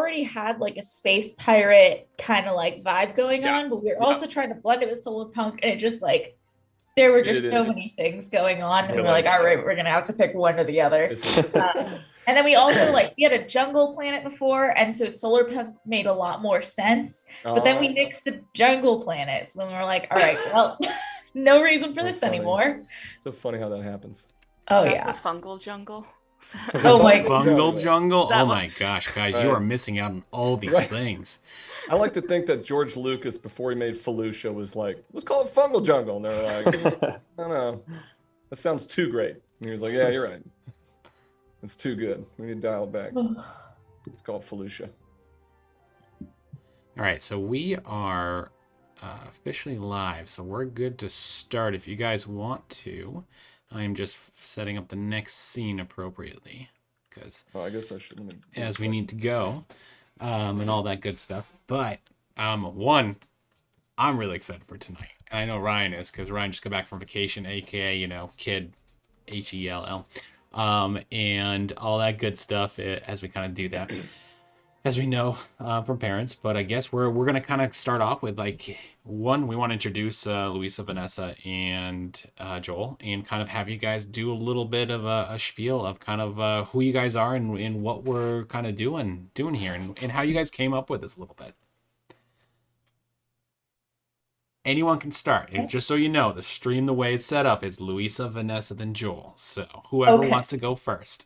already had like a space pirate kind of like vibe going Yeah. on, but we were Yeah. also trying to blend it with solar punk, and it just like there were just so many things going on, and we were like, all right, we're gonna have to pick one or the other. And then we also like we had a jungle planet before, and so solar punk made a lot more sense. But then we nixed the jungle planets, and then we were like, all right, well, no reason for this anymore. So funny how that happens. Oh yeah, the fungal jungle. Oh my Fungal jungle. That Oh one. my gosh, guys, you are missing out on all these things. I like to think that George Lucas, before he made Felucia, was like, let's call it Fungal Jungle. And they're like, no, that sounds too great. And he was like, yeah, you're right. It's too good. We need to dial it back. It's called Felucia. All right, so we are officially live, so we're good to start. If you guys want to, I'm just setting up the next scene appropriately because I guess I should. As we need to go and all that good stuff. But one, I'm really excited for tonight, and I know Ryan is because Ryan just got back from vacation, aka kid, HELL. And all that good stuff as we kind of do that, as we know from parents. But I guess we're going to kind of start off with like one, we want to introduce Luisa, Vanessa, and Joel, and kind of have you guys do a little bit of a spiel of kind of who you guys are and what we're kind of doing here and how you guys came up with this a little bit. Anyone can start. And just so you know, the stream, the way it's set up, is Luisa, Vanessa, then Joel. So whoever wants to go first.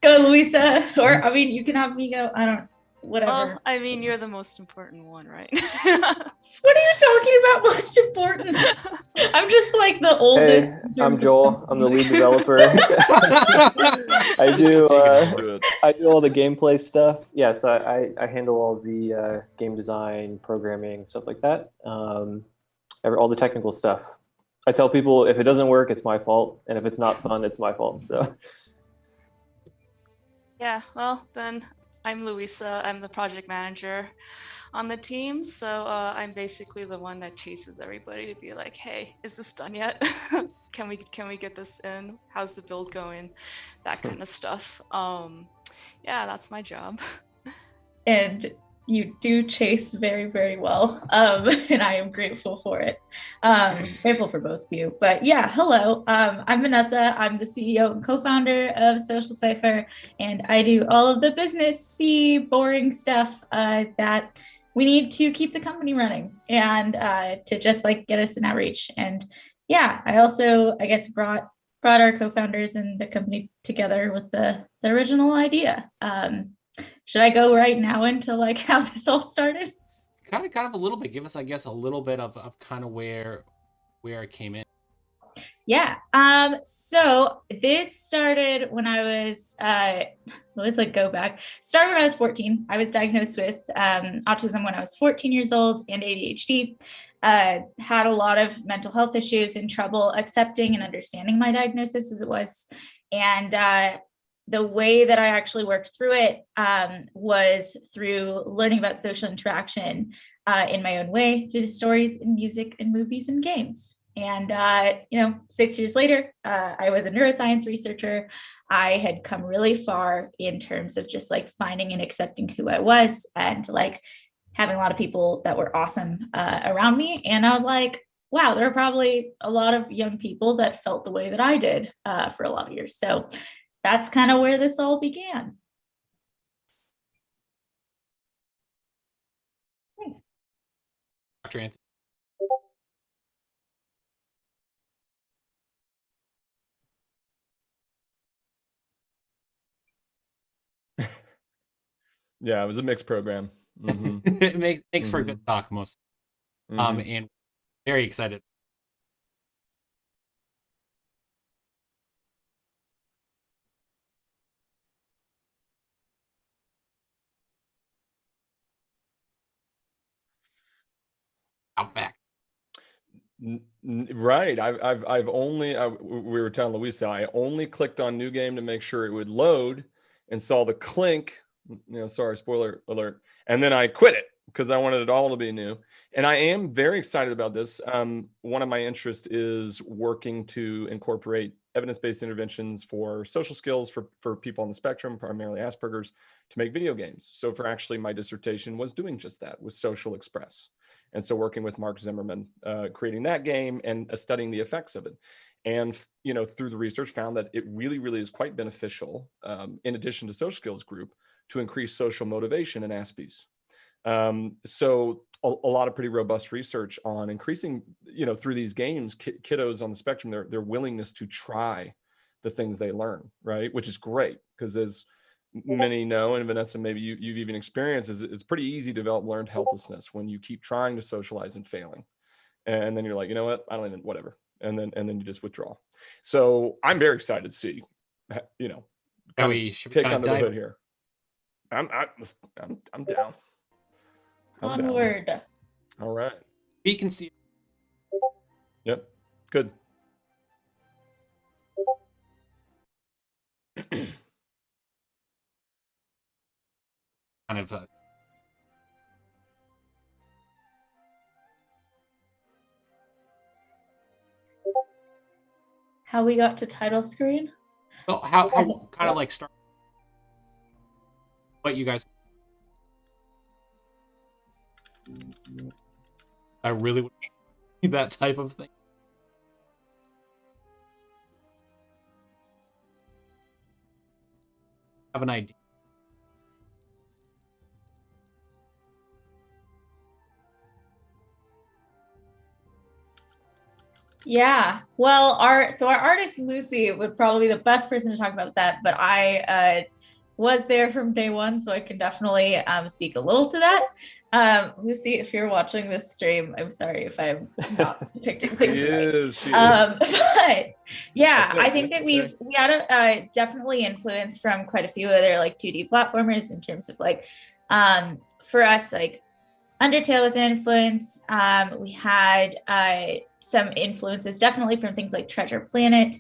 Go, Luisa. Or, I mean, you can have me go. I don't, whatever. Well, I mean, you're the most important one, right? What are you talking about most important? I'm just like the oldest. Hey, I'm Joel. I'm the lead developer. I do all the gameplay stuff. Yeah, so I handle all the game design, programming, stuff like that. All the technical stuff. I tell people if it doesn't work, it's my fault, and if it's not fun, it's my fault. So. Yeah, well, then I'm Luisa. I'm the project manager on the team. So I'm basically the one that chases everybody to be like, hey, is this done yet? Can we get this in? How's the build going? That kind of stuff. Yeah, that's my job. And you do chase very, very well. And I am grateful for it. Grateful for both of you. But yeah, hello. I'm Vanessa. I'm the CEO and co-founder of Social Cipher. And I do all of the businessy, boring stuff that we need to keep the company running and to just like get us in outreach. And yeah, I also, I guess, brought our co-founders and the company together with the original idea. Should I go right now into like how this all started? Kind of a little bit. Give us, I guess, a little bit of kind of where it came in. Yeah. So this started when I was let's like go back. Started when I was 14. I was diagnosed with autism when I was 14 years old and ADHD. Had a lot of mental health issues and trouble accepting and understanding my diagnosis as it was. And the way that I actually worked through it was through learning about social interaction in my own way, through the stories in music and movies and games. And, 6 years later, I was a neuroscience researcher. I had come really far in terms of just like finding and accepting who I was and like having a lot of people that were awesome around me. And I was like, wow, there are probably a lot of young people that felt the way that I did for a lot of years. So that's kind of where this all began. Thanks. Dr. Anthony. Yeah, it was a mixed program. Mm-hmm. It makes for a good talk most. And very excited. Outback. Right. I've only we were telling Luisa, I only clicked on new game to make sure it would load and saw the clink. Sorry, spoiler alert. And then I quit it because I wanted it all to be new. And I am very excited about this. One of my interests is working to incorporate evidence-based interventions for social skills for people on the spectrum, primarily Asperger's, to make video games. So for actually my dissertation was doing just that with Social Express. And so working with Mark Zimmerman, creating that game and studying the effects of it. And, through the research found that it really, really is quite beneficial, in addition to social skills group, to increase social motivation in Aspies. So a lot of pretty robust research on increasing, through these games, kiddos on the spectrum, their willingness to try the things they learn, right? Which is great, because as many know, and Vanessa, maybe you've even experienced, is it's pretty easy to develop learned helplessness when you keep trying to socialize and failing. And then you're like, you know what, I don't even, whatever. And then you just withdraw. So I'm very excited to see, take under the hood here. I'm down. Onward. Down. All right. We can see. Yep. Good. Kind of. How we got to title screen? So how kind of like start. What you guys. I really would need that type of thing. Have an idea. Yeah. Well, our artist Lucy would probably be the best person to talk about that, but I was there from day one, so I can definitely speak a little to that. Lucy, if you're watching this stream, I'm sorry if I'm not depicting things right. But yeah, I think that we had a definitely influence from quite a few other like 2D platformers in terms of like for us, like Undertale was an influence. We had some influences definitely from things like Treasure Planet.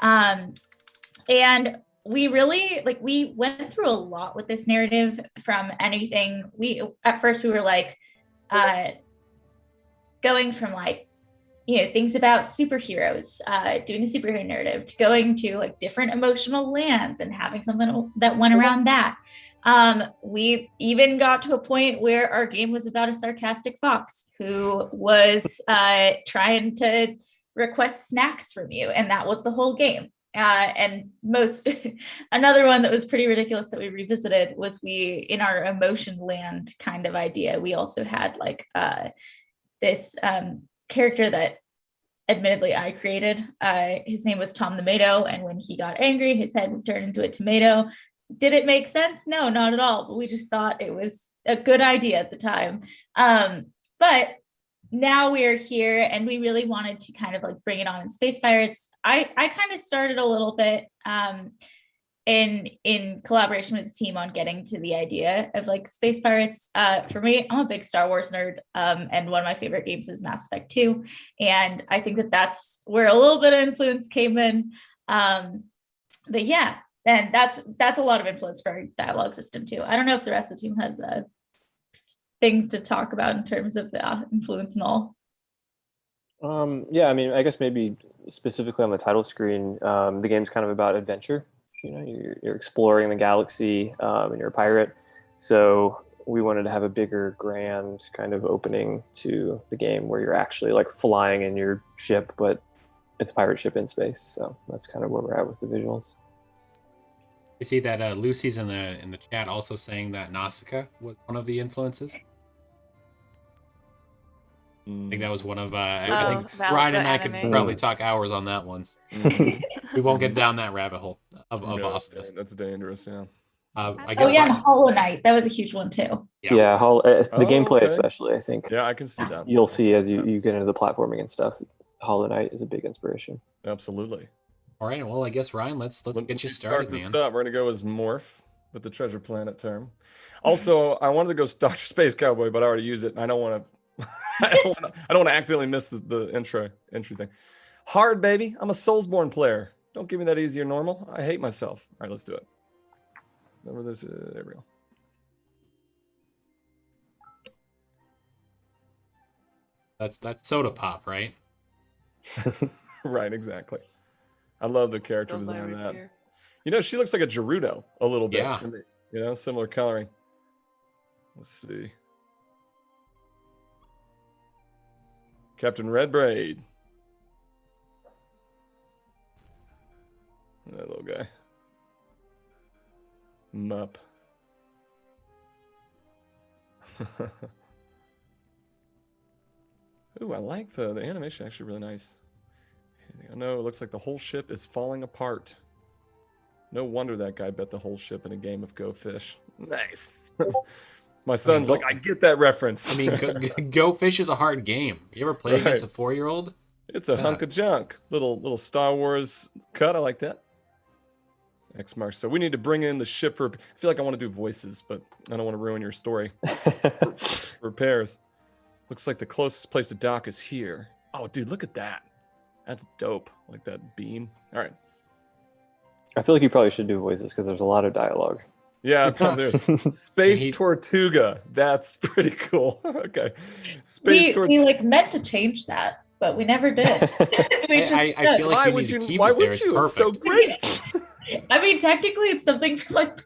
And we really we went through a lot with this narrative from anything. At first we were like going from like, things about superheroes, doing a superhero narrative, to going to like different emotional lands and having something that went around that. We even got to a point where our game was about a sarcastic fox who was trying to request snacks from you, and that was the whole game. And another one that was pretty ridiculous that we revisited was in our emotion land kind of idea, we also had like this character that admittedly I created. His name was Tom the Tomato, and when he got angry, his head would turn into a tomato. Did it make sense? No, not at all. But we just thought it was a good idea at the time. But now we're here, and we really wanted to kind of like bring it on in Space Pirates. I kind of started a little bit in collaboration with the team on getting to the idea of like Space Pirates. For me, I'm a big Star Wars nerd, and one of my favorite games is Mass Effect 2. And I think that's where a little bit of influence came in. But yeah, and that's a lot of influence for our dialogue system too. I don't know if the rest of the team has things to talk about in terms of influence and all. Yeah, I mean, I guess maybe specifically on the title screen, the game's kind of about adventure. You're exploring the galaxy, and you're a pirate. So we wanted to have a bigger, grand kind of opening to the game where you're actually like flying in your ship, but it's a pirate ship in space. So that's kind of where we're at with the visuals. You see that Lucy's in the chat also saying that Nausicaa was one of the influences. I think that was one of I think Ryan and I could probably talk hours on that one. We won't get down that rabbit hole of awesomeness. That's dangerous, yeah. I guess and Hollow Knight, that was a huge one too. Yeah, the gameplay especially, I think. Yeah, I can see that. You'll see as you get into the platforming and stuff. Hollow Knight is a big inspiration. Absolutely. All right, well, I guess Ryan, let's get you started, man. We're gonna go as Morph with the Treasure Planet term. Also, I wanted to go Dr. Space Cowboy, but I already used it, and I don't want to. I don't want to accidentally miss the entry thing. Hard, baby. I'm a Soulsborne player. Don't give me that easy or normal. I hate myself. All right, let's do it. Remember this? There we go. That's soda pop, right? Right, exactly. I love the character Build design of that. here. You know, she looks like a Gerudo a little bit Yeah. to me. You know, similar coloring. Let's see. Captain Redbraid. That little guy. Mup. Ooh, I like the animation, actually really nice. I know it looks like the whole ship is falling apart. No wonder that guy bet the whole ship in a game of Go Fish. Nice. My son's like, I get that reference. I mean, Go Fish is a hard game. You ever play against a 4-year-old? It's a hunk of junk. Little Star Wars cut. I like that. X marks. So we need to bring in the ship for. I feel like I want to do voices, but I don't want to ruin your story. Repairs. Looks like the closest place to dock is here. Oh, dude, look at that. That's dope. Like that beam. All right. I feel like you probably should do voices because there's a lot of dialogue. Yeah, there's Space Tortuga. That's pretty cool. Okay. We like meant to change that, but we never did. I feel like why you would need you? to keep Why it there. would It's you? perfect. It's so great. I mean, technically, it's something from like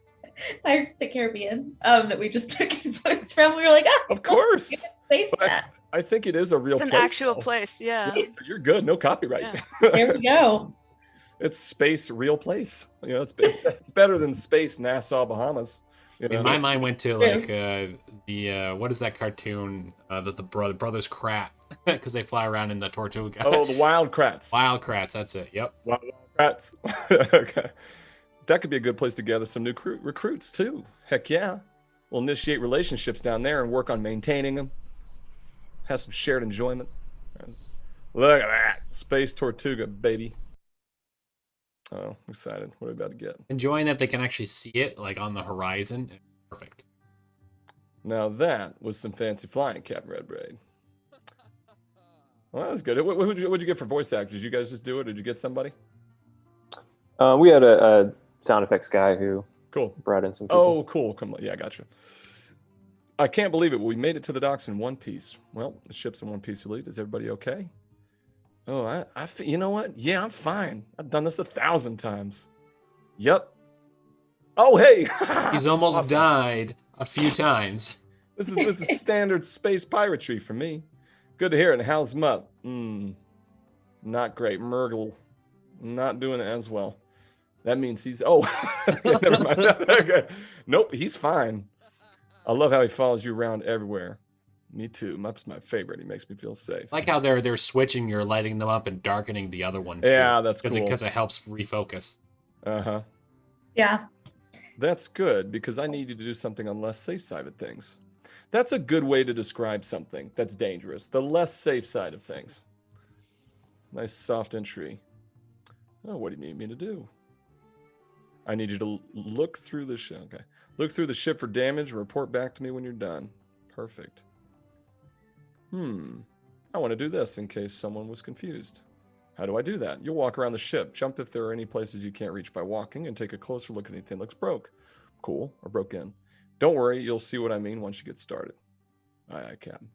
Pirates of the Caribbean that we just took influence from. We were like, ah, of course. Space that. I think it is a real It's an place. actual place, yeah. So you're good. No copyright. Yeah. There we go. It's space, real place. You know, it's better than space, Nassau, Bahamas. You know? My mind went to like the what is that cartoon that the brothers Krat because they fly around in the Tortuga. Oh, the Wild Kratts. Wild Kratts, that's it. Yep. Wild Kratts. Okay, that could be a good place to gather some new recruits too. Heck yeah, we'll initiate relationships down there and work on maintaining them. Have some shared enjoyment. Look at that, Space Tortuga, baby. Oh, I'm excited. What are we about to get? Enjoying that they can actually see it like on the horizon. Perfect. Now that was some fancy flying, Captain Redbraid. Well, that was good. What'd you get for voice actors? Did you guys just do it, or did you get somebody? We had a sound effects guy who brought in some people. Oh, cool. Come on. Yeah, I gotcha. I can't believe it. We made it to the docks in one piece. Well, the ship's in one piece, Elite. Is everybody okay? Oh, you know what? Yeah, I'm fine. I've done this 1,000 times. Yep. Oh, hey. He's almost awesome. Died a few times. This is standard space piracy for me. Good to hear it. And how's Mutt? Not great. Murgle, not doing it as well. That means he's. Oh, yeah, never mind. Okay. Nope, he's fine. I love how he follows you around everywhere. Me too. Mupp's my favorite. He makes me feel safe. Like how they're switching. You're lighting them up and darkening the other one too. Yeah, that's cool. Because it helps refocus. Yeah. That's good because I need you to do something on less safe side of things. That's a good way to describe something that's dangerous. The less safe side of things. Nice soft entry. Oh, what do you need me to do? I need you to look through the ship. Okay. Look through the ship for damage and report back to me when you're done. Perfect. I want to do this in case someone was confused. How do I do that? You'll walk around the ship, jump if there are any places you can't reach by walking, and take a closer look at anything that looks broke. Cool, or broken. Don't worry, you'll see what I mean once you get started. Aye, Captain.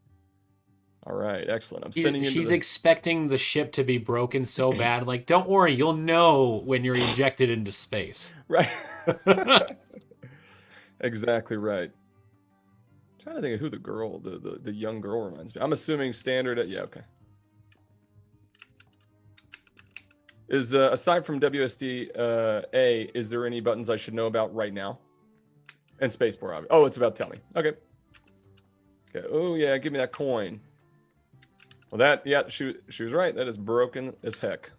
All right, excellent. I'm sending you. She's expecting the ship to be broken so bad. Like, don't worry, you'll know when you're ejected into space. Right. Exactly right. I'm trying to think of who the girl, the young girl reminds me. I'm assuming standard. Yeah, okay. Is aside from WSD A, is there any buttons I should know about right now? And spacebar, obviously. Oh, it's about tell me. Okay. Okay. Oh yeah, give me that coin. Well, that she was right. That is broken as heck.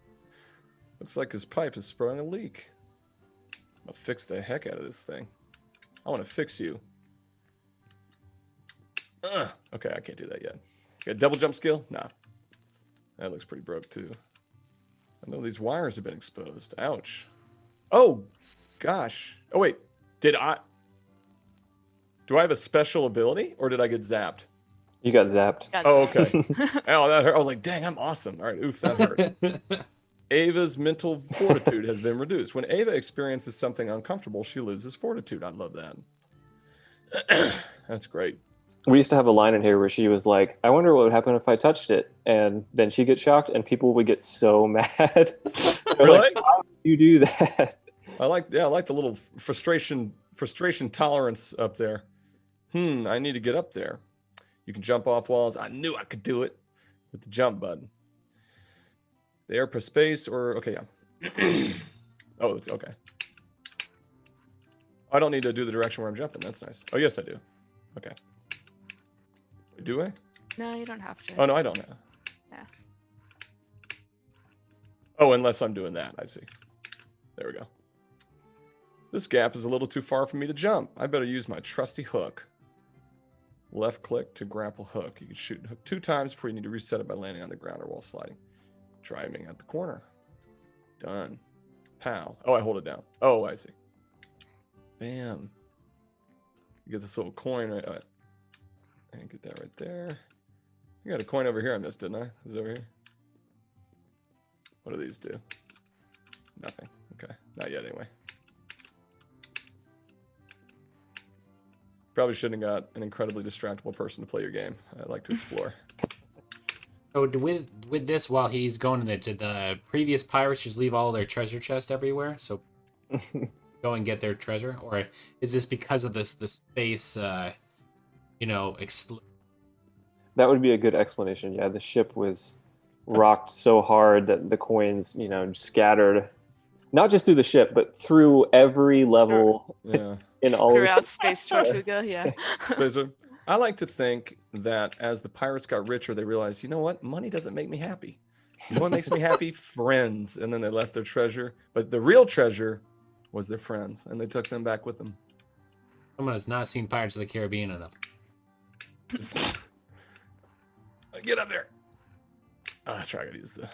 Looks like his pipe has sprung a leak. I'll fix the heck out of this thing. I want to fix you. Okay, I can't do that yet. Okay, double jump skill? Nah. That looks pretty broke too. I know these wires have been exposed. Ouch. Oh, gosh. Oh, wait. Do I have a special ability or did I get zapped? You got zapped. Oh, okay. Oh, that hurt. I was like, dang, I'm awesome. All right, oof, that hurt. Ava's mental fortitude has been reduced. When Ava experiences something uncomfortable, she loses fortitude. I love that. That's great. We used to have a line in here where she was like, I wonder what would happen if I touched it. And then she gets shocked and people would get so mad. Really? Like, why would you do that? I like the little frustration tolerance up there. I need to get up there. You can jump off walls. I knew I could do it with the jump button. The air per space or okay, yeah. Oh, it's okay. I don't need to do the direction where I'm jumping. That's nice. Oh, yes, I do. Okay. Do I? No, you don't have to. Oh, no, I don't know. Yeah. Oh, unless I'm doing that. I see. There we go. This gap is a little too far for me to jump. I better use my trusty hook. Left click to grapple hook. You can shoot hook 2 times before you need to reset it by landing on the ground or while sliding. Driving at the corner. Done. Pow. Oh, I hold it down. Oh, I see. Bam. You get this little coin right. And get that right there. I got a coin over here I missed, didn't I? Is it over here? What do these do? Nothing. Okay. Not yet, anyway. Probably shouldn't have got an incredibly distractible person to play your game. I like to explore. So with this, while he's going in, did the previous pirates just leave all their treasure chests everywhere? So go and get their treasure, or is this because of the space? Explode? That would be a good explanation. Yeah, the ship was rocked so hard that the coins, scattered, not just through the ship, but through every level. Yeah. In all throughout Space Tortuga, yeah. I like to think that as the pirates got richer, they realized, you know what? Money doesn't make me happy. You know what makes me happy? Friends. And then they left their treasure. But the real treasure was their friends, and they took them back with them. Someone has not seen Pirates of the Caribbean enough. Get up there. Oh, that's right. I gotta use the...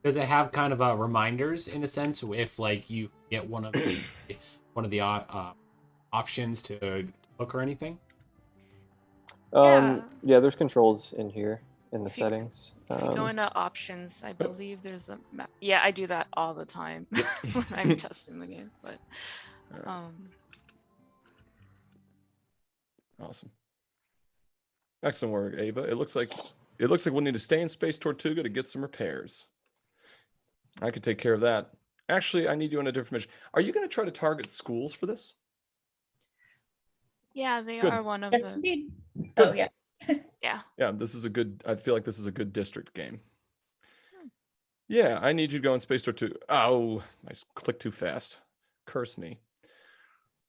Does it have kind of reminders in a sense if you get one of the options to hook or anything? Yeah, there's controls in here in the settings. If you go into options, I believe there's a map. Yeah, I do that all the time when I'm testing the game. But awesome, excellent work, Ava. It looks like we'll need to stay in Space Tortuga to get some repairs. I could take care of that. Actually, I need you on a different mission. Are you going to try to target schools for this? Yeah, they Good. are one of Yes, the. indeed. Good. Oh, yeah. Yeah. Yeah, this is a good. I feel like this is a good district game. Yeah, I need you to go in Space Tortuga. Oh, I clicked too fast. Curse me.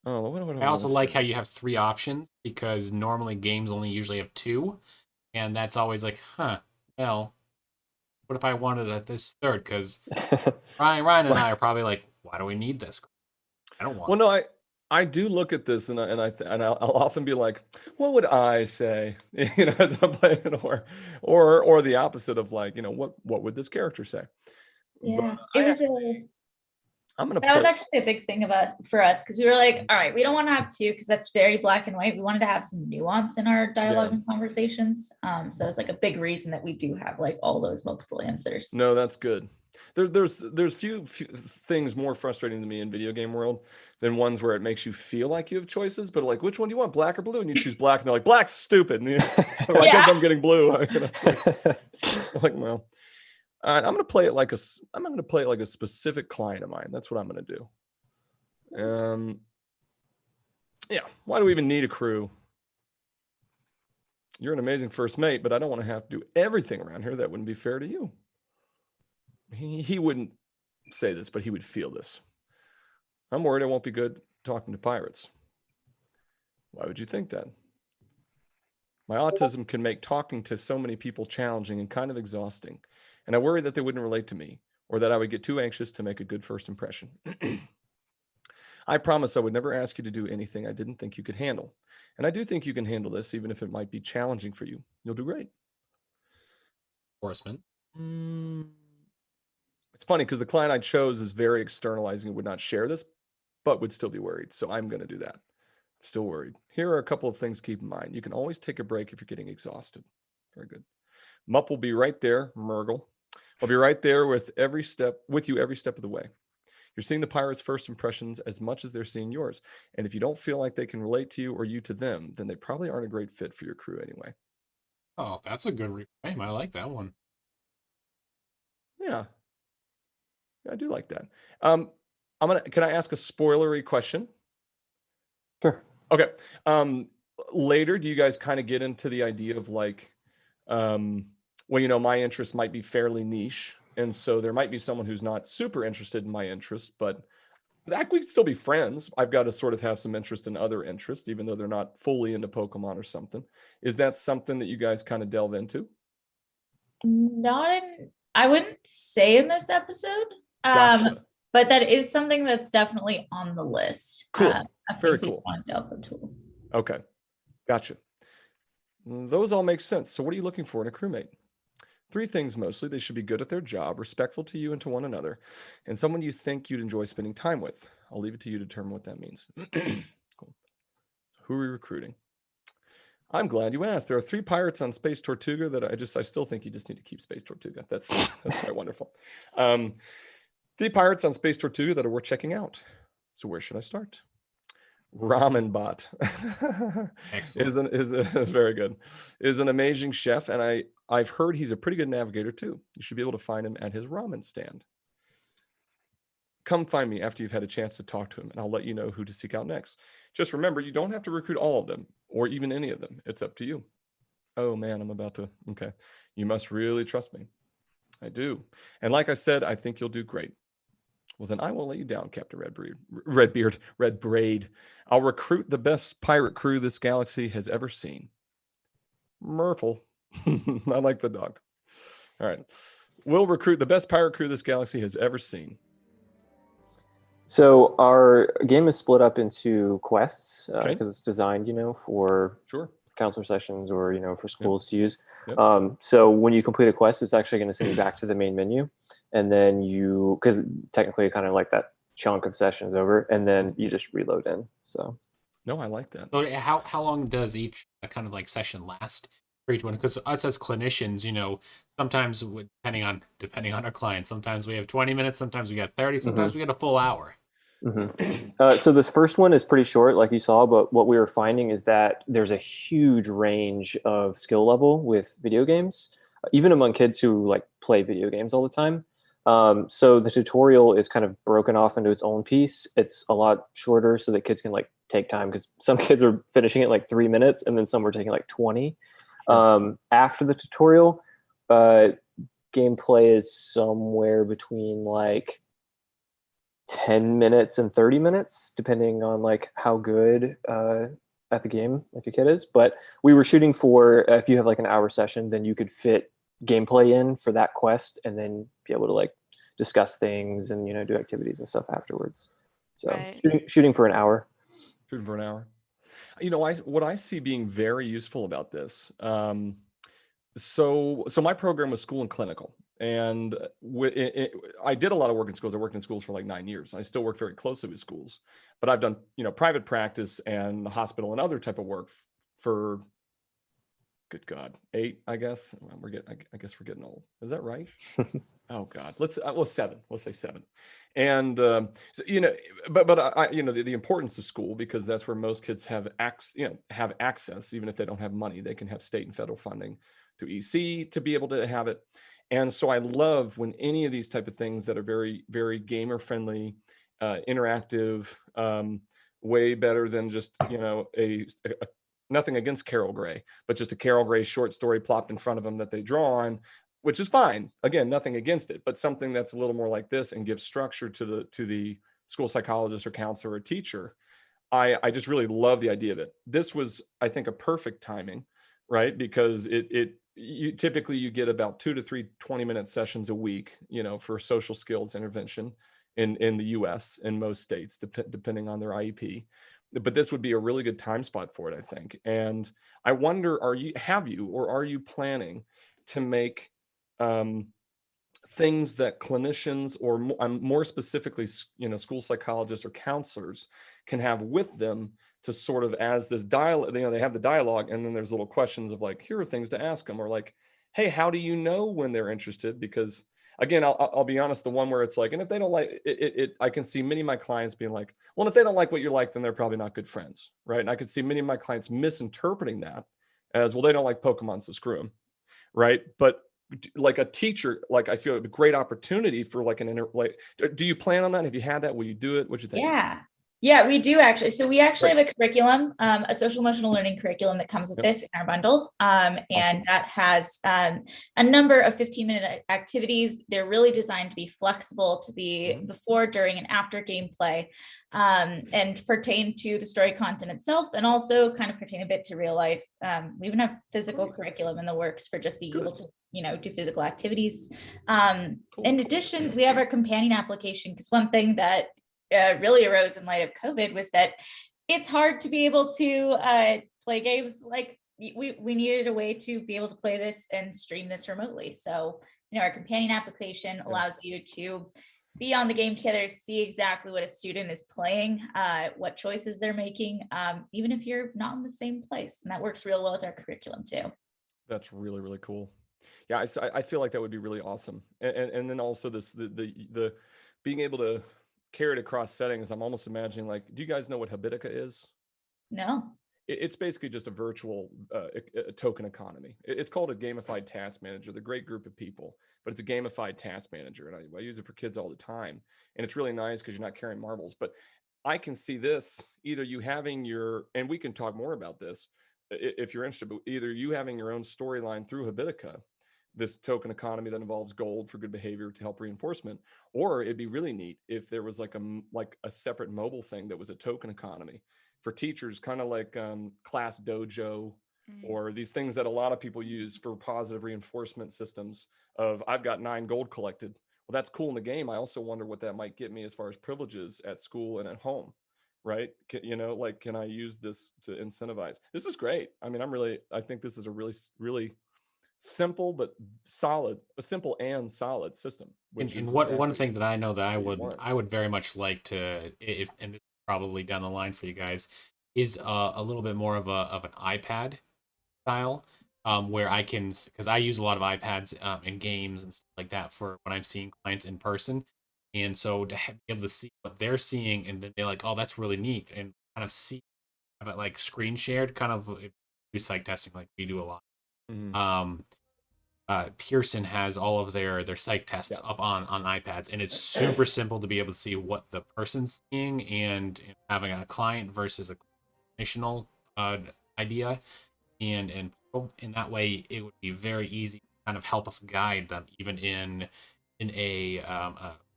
Oh, what I also like how you have 3 options, because normally games only usually have 2, and that's always like, well, what if I wanted this third? Because Ryan and I are probably like, why do we need this? I don't want. Well, no, I do look at this, and I'll often be like, what would I say? As I'm playing, or the opposite of what would this character say? Yeah, But I'm gonna that was play. actually a big thing for us, because we were like, all right, we don't want to have 2 because that's very black and white. We wanted to have some nuance in our dialogue and conversations. So it's like a big reason that we do have all those multiple answers. No, that's good. There's few things more frustrating to me in video game world than ones where it makes you feel like you have choices, but which one do you want, black or blue? And you choose black, and they're like, black's stupid. And guess I'm getting blue. Well. All right, I'm gonna play it like a specific client of mine. That's what I'm gonna do. Yeah. Why do we even need a crew? You're an amazing first mate, but I don't want to have to do everything around here. That wouldn't be fair to you. He wouldn't say this, but he would feel this. I'm worried I won't be good talking to pirates. Why would you think that? My autism can make talking to so many people challenging and kind of exhausting. And I worry that they wouldn't relate to me, or that I would get too anxious to make a good first impression. I promise I would never ask you to do anything I didn't think you could handle. And I do think you can handle this, even if it might be challenging for you. You'll do great. Horseman. It's funny because the client I chose is very externalizing and would not share this, but would still be worried. So I'm going to do that. I'm still worried. Here are a couple of things to keep in mind. You can always take a break if you're getting exhausted. Very good. Mupp will be right there, Murgle. I'll be right there with you every step of the way. You're seeing the pirates' first impressions as much as they're seeing yours. And if you don't feel like they can relate to you or you to them, then they probably aren't a great fit for your crew anyway. Oh, that's a good reframe. I like that one. Yeah. I do like that. Can I ask a spoilery question? Sure. Okay. Later, do you guys kind of get into the idea of like, well, my interest might be fairly niche. And so there might be someone who's not super interested in my interest, but we could still be friends. I've got to sort of have some interest in other interests, even though they're not fully into Pokemon or something. Is that something that you guys kind of delve into? I wouldn't say in this episode. Gotcha. But that is something that's definitely on the list. Cool. Of Very things we cool. want to delve into. Okay. Gotcha. Those all make sense. So what are you looking for in a crewmate? 3 things mostly. They should be good at their job, respectful to you and to one another, and someone you think you'd enjoy spending time with. I'll leave it to you to determine what that means. Cool. Who are we recruiting? I'm glad you asked. There are 3 pirates on Space Tortuga that I still think you just need to keep Space Tortuga. That's quite wonderful. 3 pirates on Space Tortuga that are worth checking out. So where should I start? Ramen Bot is very good. Is an amazing chef, and I've heard he's a pretty good navigator too. You should be able to find him at his ramen stand. Come find me after you've had a chance to talk to him, and I'll let you know who to seek out next. Just remember, you don't have to recruit all of them, or even any of them. It's up to you. Oh man, okay. You must really trust me. I do. And like I said, I think you'll do great. Well, then I won't let you down, Captain Redbraid. I'll recruit the best pirate crew this galaxy has ever seen. Murphle. I like the dog. All right. We'll recruit the best pirate crew this galaxy has ever seen. So our game is split up into quests Okay. because it's designed, for Sure. counselor sessions or, for schools to use. Yep. So when you complete a quest, it's actually going to send you back to the main menu. And then because technically kind of like that chunk of sessions over, and then you just reload in. So. No, I like that. So how long does each kind of like session last for each one? Because us as clinicians, sometimes depending on our clients, sometimes we have 20 minutes, sometimes we got 30, sometimes we get a full hour. Mm-hmm. So this first one is pretty short, like you saw, but what we were finding is that there's a huge range of skill level with video games, even among kids who like play video games all the time. So the tutorial is kind of broken off into its own piece. It's a lot shorter so that kids can like take time, because some kids are finishing it like 3 minutes and then some are taking like 20. Sure. After the tutorial, gameplay is somewhere between like 10 minutes and 30 minutes, depending on like how good at the game like a kid is. But we were shooting for, if you have like an hour session, then you could fit gameplay in for that quest and then be able to like discuss things and do activities and stuff afterwards. So right. shooting for an hour. Shooting for an hour. What I see being very useful about this. So my program was school and clinical, and I did a lot of work in schools. I worked in schools for like 9 years. I still work very closely with schools, but I've done private practice and hospital and other type of work for, good God, 8, I guess. I guess we're getting old. Is that right? Oh God, let's 7. Let's say 7. And but the importance of school, because that's where most kids have access, even if they don't have money, they can have state and federal funding through EC to be able to have it. And so I love when any of these type of things that are very, very gamer friendly, interactive, way better than just nothing against Carol Gray, but just a Carol Gray short story plopped in front of them that they draw on, which is fine. Again, nothing against it, but something that's a little more like this and gives structure to the school psychologist or counselor or teacher. I just really love the idea of it. This was, I think, a perfect timing, right? Because you typically get about 2 to 3 20-minute sessions a week, for social skills intervention in the US in most states, depending on their IEP. But this would be a really good time spot for it, I think. And I wonder, are you planning to make things that clinicians or more specifically, school psychologists or counselors can have with them to sort of, as this dialogue, they have the dialogue, and then there's little questions of like, here are things to ask them, or like, hey, how do you know when they're interested? Because again, I'll be honest, the one where it's like, and if they don't like it, I can see many of my clients being like, well, if they don't like what you like, then they're probably not good friends, right? And I could see many of my clients misinterpreting that as, well, they don't like Pokemon, so screw them, right? But like a teacher, like I feel a great opportunity for like do you plan on that? Have you had that? Will you do it? What you think? Yeah, we do actually. So we actually have a curriculum, a social emotional learning curriculum that comes with this in our bundle. And Awesome. that has a number of 15-minute activities. They're really designed to be flexible, to be before, during, and after gameplay, and pertain to the story content itself, and also kind of pertain a bit to real life. We even have physical curriculum in the works for just being able to, do physical activities. In addition, we have our companion application, because one thing that really arose in light of COVID was that it's hard to be able to play games. Like we needed a way to be able to play this and stream this remotely. So, our companion application allows you to be on the game together, see exactly what a student is playing, what choices they're making, even if you're not in the same place. And that works real well with our curriculum too. That's really, really cool. Yeah, I feel like that would be really awesome. And then also the being able to carry it across settings. I'm almost imagining, like, do you guys know what Habitica is? No. It's basically just a virtual token economy. It's called a gamified task manager. They're a great group of people, but it's a gamified task manager. And I use it for kids all the time. And it's really nice because you're not carrying marbles. But I can see this, either you having and we can talk more about this if you're interested, but either you having your own storyline through Habitica, this token economy that involves gold for good behavior to help reinforcement, or it'd be really neat if there was like a separate mobile thing that was a token economy for teachers, kind of like Class Dojo, or these things that a lot of people use for positive reinforcement systems of, I've got 9 gold collected. Well, that's cool in the game. I also wonder what that might get me as far as privileges at school and at home, right? Can I use this to incentivize? This is great. I mean, I think this is a really, really simple but solid, a simple and solid system. And one thing that I know that I would very much like to, if and this is probably down the line for you guys, is a little bit more of an iPad style, where I can, because I use a lot of iPads in games and stuff like that for when I'm seeing clients in person, and so to be able to see what they're seeing, and then they're like, oh, that's really neat, and kind of have it like screen shared, kind of do psych testing like we do a lot. Pearson has all of their psych tests up on iPads, and it's super simple to be able to see what the person's seeing, and having a client versus a clinicianal idea, and in that way it would be very easy to kind of help us guide them, even in a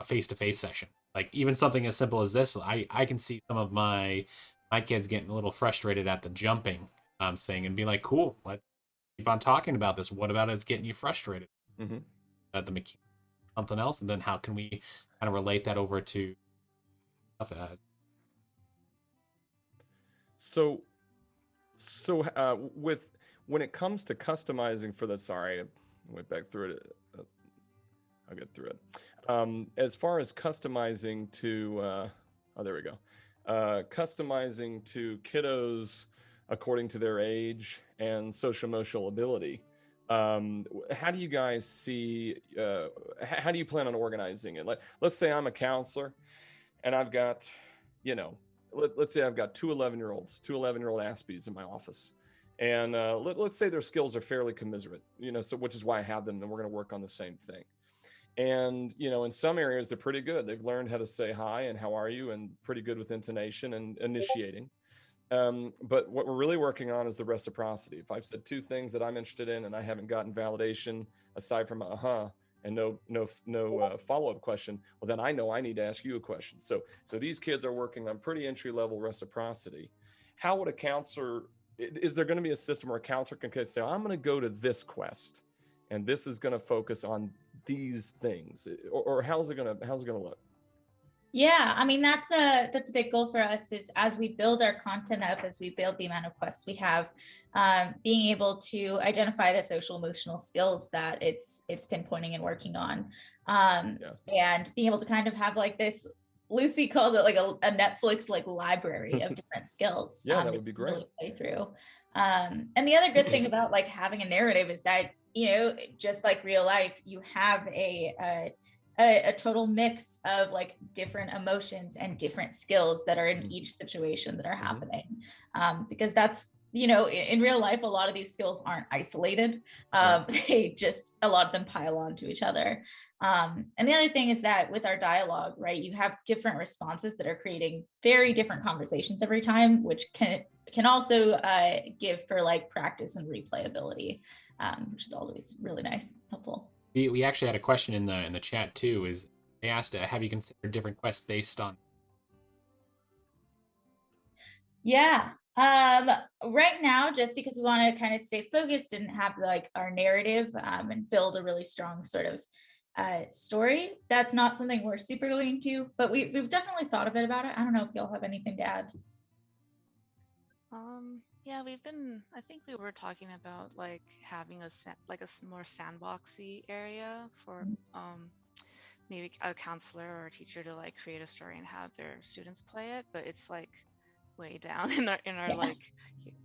face-to-face session. Like even something as simple as this, I can see some of my kids getting a little frustrated at the jumping thing, and be like, cool, let's keep on talking about this. What about it's getting you frustrated? The mechanic, something else, and then how can we kind of relate that over to stuff as? So with when it comes to customizing for the, sorry, I went back through it. I'll get through it. As far as customizing to, there we go. Customizing to kiddos according to their age and social emotional ability. How do you guys see, how do you plan on organizing it? Let's say I'm a counselor and I've got, let's say I've got two 11-year-old Aspies in my office. And let's say their skills are fairly commiserate, so which is why I have them, and we're going to work on the same thing. And, in some areas, they're pretty good. They've learned how to say hi and how are you, and pretty good with intonation and initiating. But what we're really working on is the reciprocity. If I've said 2 things that I'm interested in and I haven't gotten validation aside from and no follow-up question, well, then I know I need to ask you a question. So these kids are working on pretty entry-level reciprocity. How would a counselor, is there going to be a system where a counselor can say, I'm going to go to this quest and this is going to focus on these things, or how's it going to look? Yeah, I mean, that's a big goal for us, is as we build our content up, as we build the amount of quests we have, being able to identify the social emotional skills that it's pinpointing and working on, and being able to kind of have like this, Lucy calls it like a Netflix like library of different skills. That would be great. Really play through. And the other good thing about like having a narrative is that, just like real life, you have a total mix of like different emotions and different skills that are in each situation that are happening, because that's in real life, a lot of these skills aren't isolated. They just, a lot of them pile on to each other. And the other thing is that with our dialogue, right, you have different responses that are creating very different conversations every time, which can also give for like practice and replayability, which is always really nice, helpful. We actually had a question in the chat too. Is they asked, have you considered different quests based on? Yeah. Right now, just because we want to kind of stay focused and have like our narrative and build a really strong sort of story, that's not something we're super going to, but we've definitely thought a bit about it. I don't know if y'all have anything to add. Yeah, I think we were talking about like having a more sandboxy area for maybe a counselor or a teacher to like create a story and have their students play it, but it's like way down in our like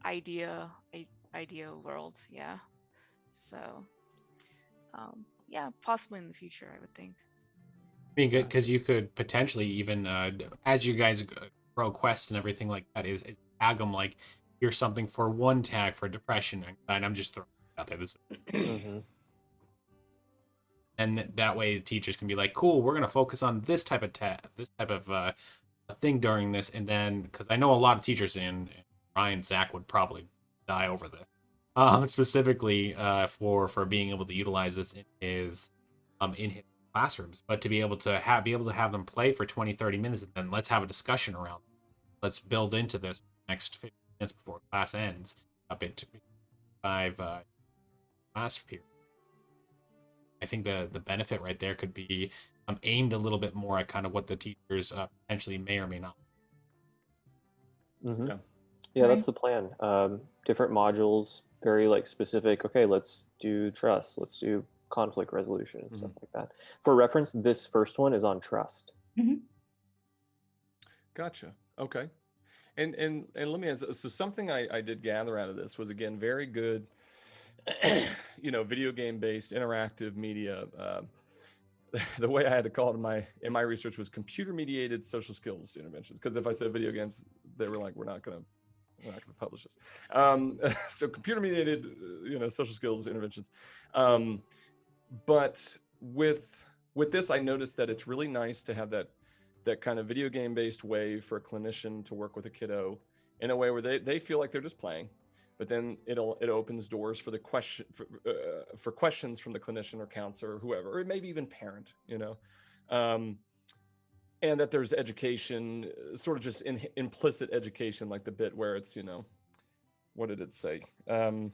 idea world. Yeah. So yeah, possibly in the future, I would think. I mean, good, because you could potentially even as you guys grow quests and everything like that, is tag them like here's something for one tag for depression, and I'm just throwing it out there. This and that way the teachers can be like, cool, we're gonna focus on this type of thing during this, and then because I know a lot of teachers and Ryan, Zach would probably die over this, specifically for being able to utilize this in his classrooms, but to be able to have them play for 20-30 minutes, and then let's have a discussion around it. Let's build into this next 15 minutes before class ends up into 5 class period. I think the benefit right there could be aimed a little bit more at kind of what the teachers potentially may or may not. Yeah, that's the plan. Different modules, very like specific. Okay, let's do trust. Let's do conflict resolution and stuff like that. For reference, this first one is on trust. Gotcha. Okay. And let me ask, so something I did gather out of this was, again, very good, video game based interactive media. The way I had to call it in my research was computer mediated social skills interventions. Because if I said video games, they were like, we're not going to publish this. So computer mediated, social skills interventions. But with this, I noticed that it's really nice to have that kind of video game based way for a clinician to work with a kiddo in a way where they feel like they're just playing, but then it opens doors for the question for questions from the clinician or counselor or whoever, or maybe even parent, and that there's education, sort of just implicit education, like the bit where it's, what did it say? There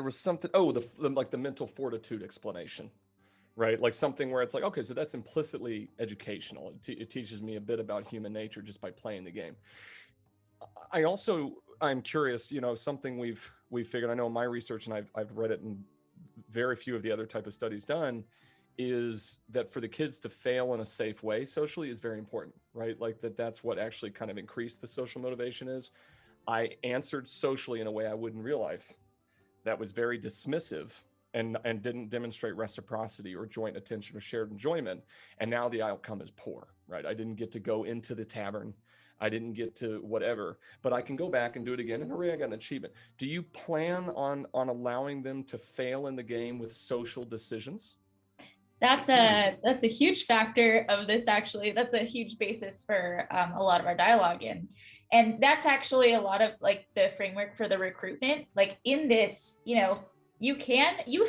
was something. The mental fortitude explanation. Right, like something where it's like, okay, so that's implicitly educational. It teaches me a bit about human nature just by playing the game. I'm curious, something we've figured. I know in my research, and I've read it in very few of the other type of studies done, is that for the kids to fail in a safe way socially is very important, right? Like that's what actually kind of increased the social motivation is. I answered socially in a way I would in real life that was very dismissive and didn't demonstrate reciprocity or joint attention or shared enjoyment. And now the outcome is poor, right? I didn't get to go into the tavern. I didn't get to whatever, but I can go back and do it again. And hooray, I got an achievement. Do you plan on allowing them to fail in the game with social decisions? That's a huge factor of this, actually. That's a huge basis for a lot of our dialogue and that's actually a lot of like the framework for the recruitment. Like in this, you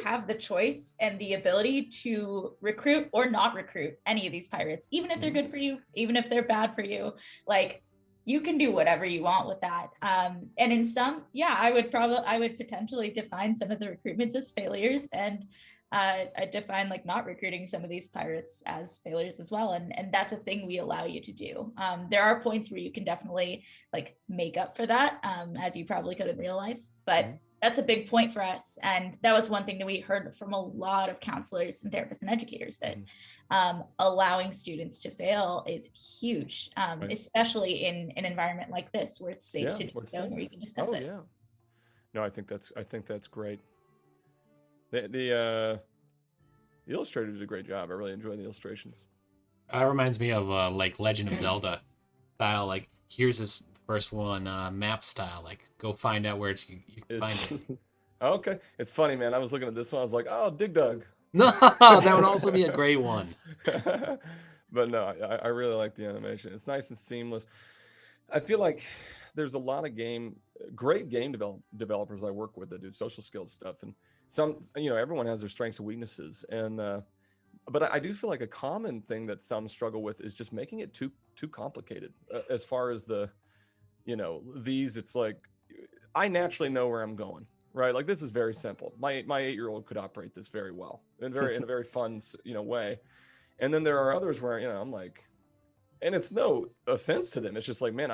have the choice and the ability to recruit or not recruit any of these pirates, even if they're good for you, even if they're bad for you. Like you can do whatever you want with that. And in some, I would potentially define some of the recruitments as failures, and I define like not recruiting some of these pirates as failures as well. And that's a thing we allow you to do. There are points where you can definitely like make up for that, as you probably could in real life, but that's a big point for us. And that was one thing that we heard from a lot of counselors and therapists and educators, that allowing students to fail is huge, especially in an environment like this where it's safe to do so, where you can discuss it. No, I think that's great. The illustrator did a great job. I really enjoy the illustrations. Reminds me of like Legend of Zelda style. Like here's this First one, map style, like go find out where you can find it. Okay, it's funny, man. I was looking at this one. I was like, oh, Dig Dug. No, that would also be a great one. But no, I really like the animation. It's nice and seamless. I feel like there's a lot of great game developers I work with that do social skills stuff, and some, everyone has their strengths and weaknesses, and but I do feel like a common thing that some struggle with is just making it too complicated. As far as it's like I naturally know where I'm going, right? Like this is very simple. My 8-year-old could operate this very well in a very fun way, and then there are others where I'm like. And it's no offense to them. It's just like, man,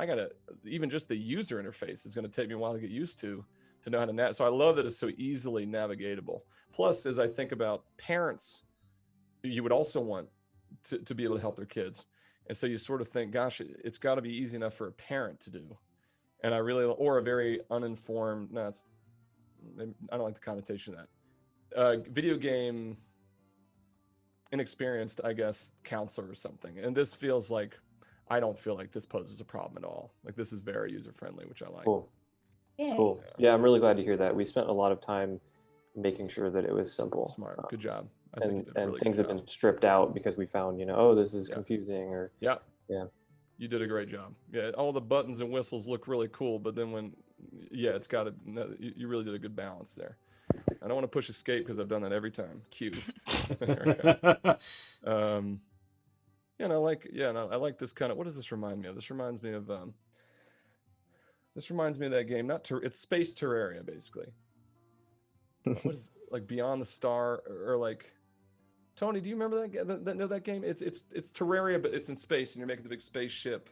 even just the user interface is going to take me a while to get used to know how to navigate. So I love that it's so easily navigatable. Plus, as I think about parents, you would also want to be able to help their kids. And so you sort of think, gosh, it's got to be easy enough for a parent to do. And or a very uninformed, I don't like the connotation of that. Video game inexperienced, I guess, counselor or something. And this feels like, I don't feel like this poses a problem at all. Like this is very user friendly, which I like. Cool. Yeah. Cool. Yeah, I'm really glad to hear that. We spent a lot of time making sure that it was simple. Smart. Good job. I and think you did a really things good have job. been stripped out because we found, this is confusing or Yeah. You did a great job. Yeah, all the buttons and whistles look really cool, but then it's got you really did a good balance there. I don't want to push escape because I've done that every time. Q. I like this kind of. What does this remind me of? This reminds me of that game. It's Space Terraria, basically. What is like Beyond the Star or like Tony? Do you remember that game? It's Terraria, but it's in space, and you're making the big spaceship.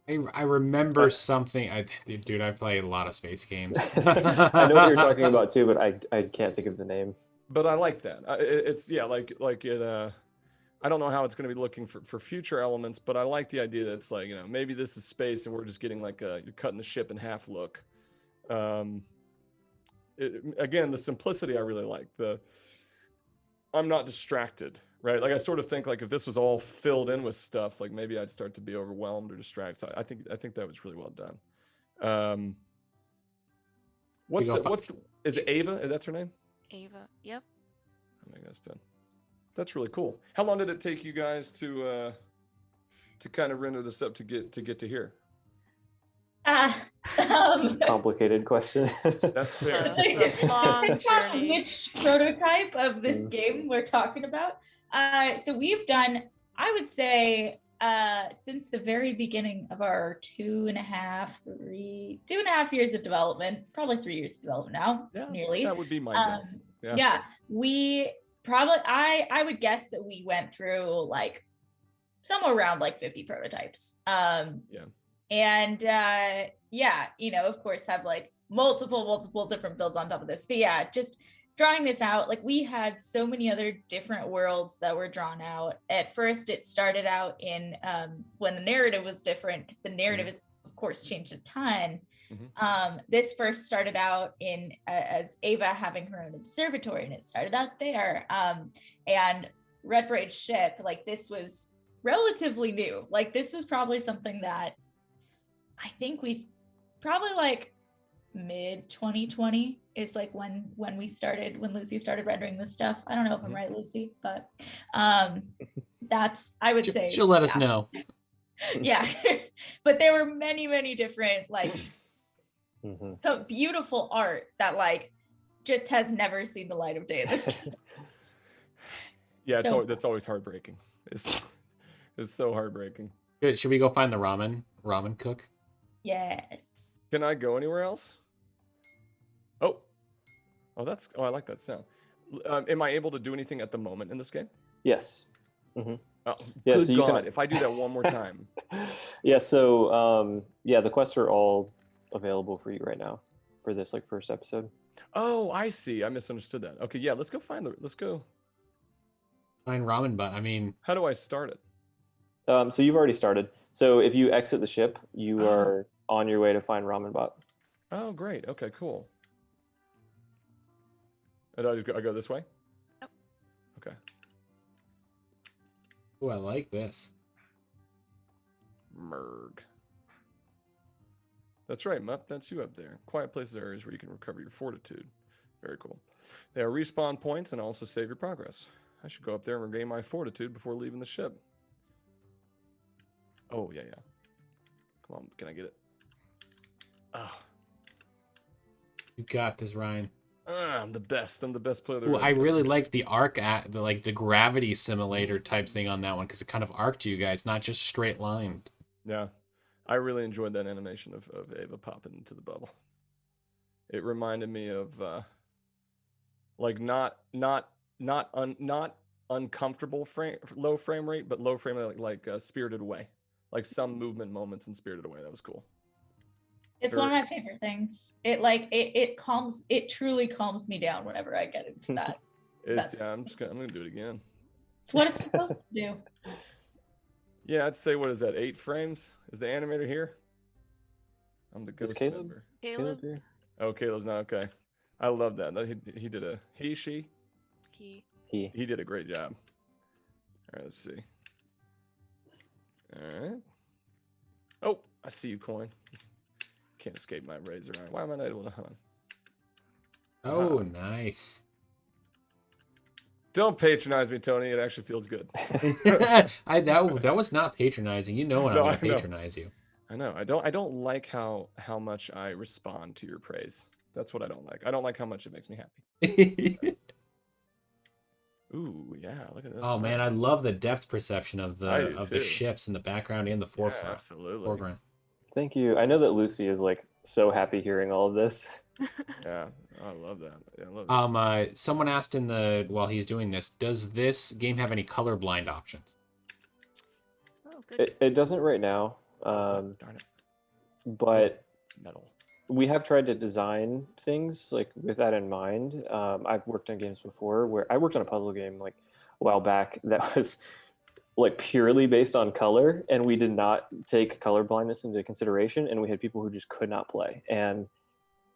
I remember something. Dude, I play a lot of space games. I know what you're talking about too, but I can't think of the name. But I like that. I don't know how it's going to be looking for future elements, but I like the idea that it's like, maybe this is space and we're just getting like you're cutting the ship in half look. Again, the simplicity I really like. I'm not distracted, right? Like I sort of think like if this was all filled in with stuff, like maybe I'd start to be overwhelmed or distracted. So I think that was really well done. Is it Ava? That's her name? Ava. Yep. I think that's really cool. How long did it take you guys to kind of render this up to get to here? Complicated question. That's fair. It's a long journey. Which prototype of this game we're talking about? So we've done, I would say, since the very beginning of our 2.5 years of development, probably 3 years of development now, nearly. That would be my guess. Yeah, we probably, I would guess that we went through like somewhere around like 50 prototypes. And of course have like multiple different builds on top of this. But yeah, just drawing this out, like we had so many other different worlds that were drawn out. At first, it started out in when the narrative was different, because the narrative is, of course, changed a ton. This first started out in as Ava having her own observatory, and it started out there. And Red Braid ship, like this was relatively new. Like this was probably something that I think we probably like mid 2020 is like when Lucy started rendering this stuff. I don't know if I'm right, Lucy, but that's, I would say she'll let us know. Yeah. But there were many different like beautiful art that like just has never seen the light of day in this game. Yeah, that's always heartbreaking. It's so heartbreaking. Good. Should we go find the ramen cook? Yes. Can I go anywhere else? Oh, I like that sound. Am I able to do anything at the moment in this game? Yes. Oh, yeah. Good So God, if I do that one more time. Yeah. So the quests are all available for you right now for this like first episode. Oh, I see. I misunderstood that. Okay. Yeah. Let's go find Ramen Butt. I mean, how do I start it? So you've already started. So if you exit the ship, you are on your way to find Ramen Bot. Oh, great. Okay, cool. And I go this way? Yep. Okay. oh, I like this. Merg. That's right, Mup. That's you up there. Quiet places are areas where you can recover your fortitude. Very cool. They are respawn points and also save your progress. I should go up there and regain my fortitude before leaving the ship. Oh, yeah. Come on, can I get it? Ah. You got this, Ryan. I'm the best. I'm the best player there Well, I is. really like the arc at the gravity simulator type thing on that one because it kind of arced you guys, not just straight lined. Yeah. I really enjoyed that animation of Ava popping into the bubble. It reminded me of like not uncomfortable low frame rate, but low frame rate like Spirited Away. Like some movement moments in Spirited Away. That was cool. It's one of my favorite things. It truly calms me down whenever I get into that. I'm gonna do it again. It's what it's supposed to do. Yeah, I'd say, what is that, 8 frames? Is the animator here? I'm the ghost member. Caleb? here? Oh, Caleb's not okay. I love that. He did she? He did a great job. All right, let's see. All right. Oh, I see you, Coin. Can't escape my razor. Why am I not able to hunt? Oh, nice. Don't patronize me, Tony. It actually feels good. That was not patronizing. You know when No, I I want to know. patronize you. I know. I don't like how much I respond to your praise. That's what I don't like. I don't like how much it makes me happy. Ooh, yeah. Look at this. Oh man, I love the depth perception of the too. ships in the background and the forefront. Yeah, absolutely. Foreground. Thank you. I know that Lucy is like so happy hearing all of this. Yeah, I love that. Yeah, I love it. Someone asked while he's doing this, does this game have any colorblind options? Oh, good. It doesn't right now, Darn it. but Metal. we have tried to design things like with that in mind. I've worked on games before where I worked on a puzzle game like a while back that was like purely based on color, and we did not take color blindness into consideration, and we had people who just could not play, and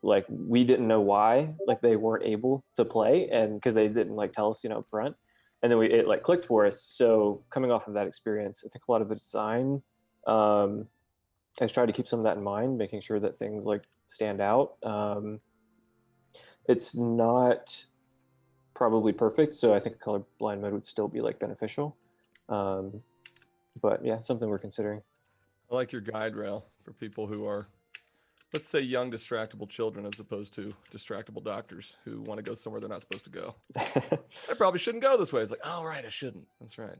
like we didn't know why like they weren't able to play, and because they didn't like tell us up front, and then it like clicked for us. So coming off of that experience, I think a lot of the design I tried to keep some of that in mind, making sure that things like stand out. It's not probably perfect, so I think a colorblind mode would still be like beneficial. But yeah, something we're considering. I like your guide rail for people who are, let's say, young distractible children as opposed to distractible doctors who want to go somewhere they're not supposed to go. I probably shouldn't go this way. It's like, oh, right, I shouldn't. That's right.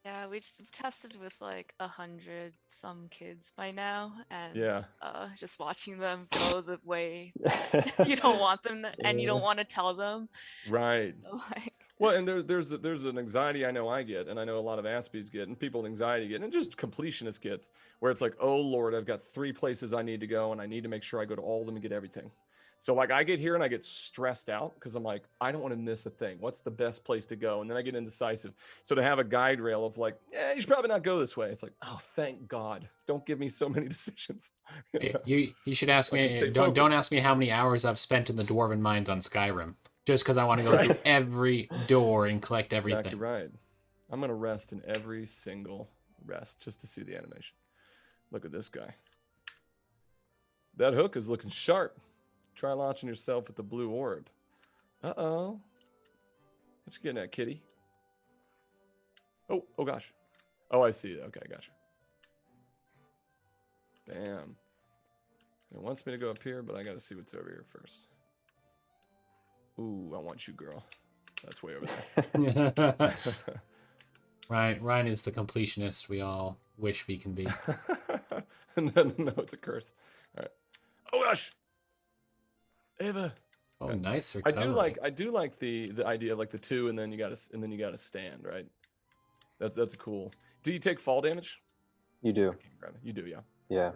Yeah, we've tested with like 100 some kids by now, and Yeah. just watching them go the way you don't want them to, and you don't want to tell them. Right. Like, Well, and there's an anxiety I know I get, and I know a lot of Aspies get, and people with anxiety get, and just completionists get, where it's like, oh Lord, I've got 3 places I need to go, and I need to make sure I go to all of them and get everything. So like I get here and I get stressed out because I'm like, I don't want to miss a thing. What's the best place to go? And then I get indecisive. So to have a guide rail of like, yeah, you should probably not go this way. It's like, oh, thank God. Don't give me so many decisions. You should ask me. Don't ask me how many hours I've spent in the Dwarven Mines on Skyrim. Just because I want to go through every door and collect everything. Exactly right. I'm going to rest in every single rest just to see the animation. Look at this guy. That hook is looking sharp. Try launching yourself with the blue orb. Uh-oh. What you getting at, kitty? Oh gosh. Oh, I see it. Okay, gotcha. Bam. It wants me to go up here, but I got to see what's over here first. Ooh, I want you, girl. That's way over there. Ryan is the completionist we all wish we can be. No, it's a curse. All right. Oh gosh. Ava. Oh, nice I recovery. do like the idea of like the 2 and then you gotta stand, right? That's cool. Do you take fall damage? You do. I can't grab it. You do, yeah. Yeah.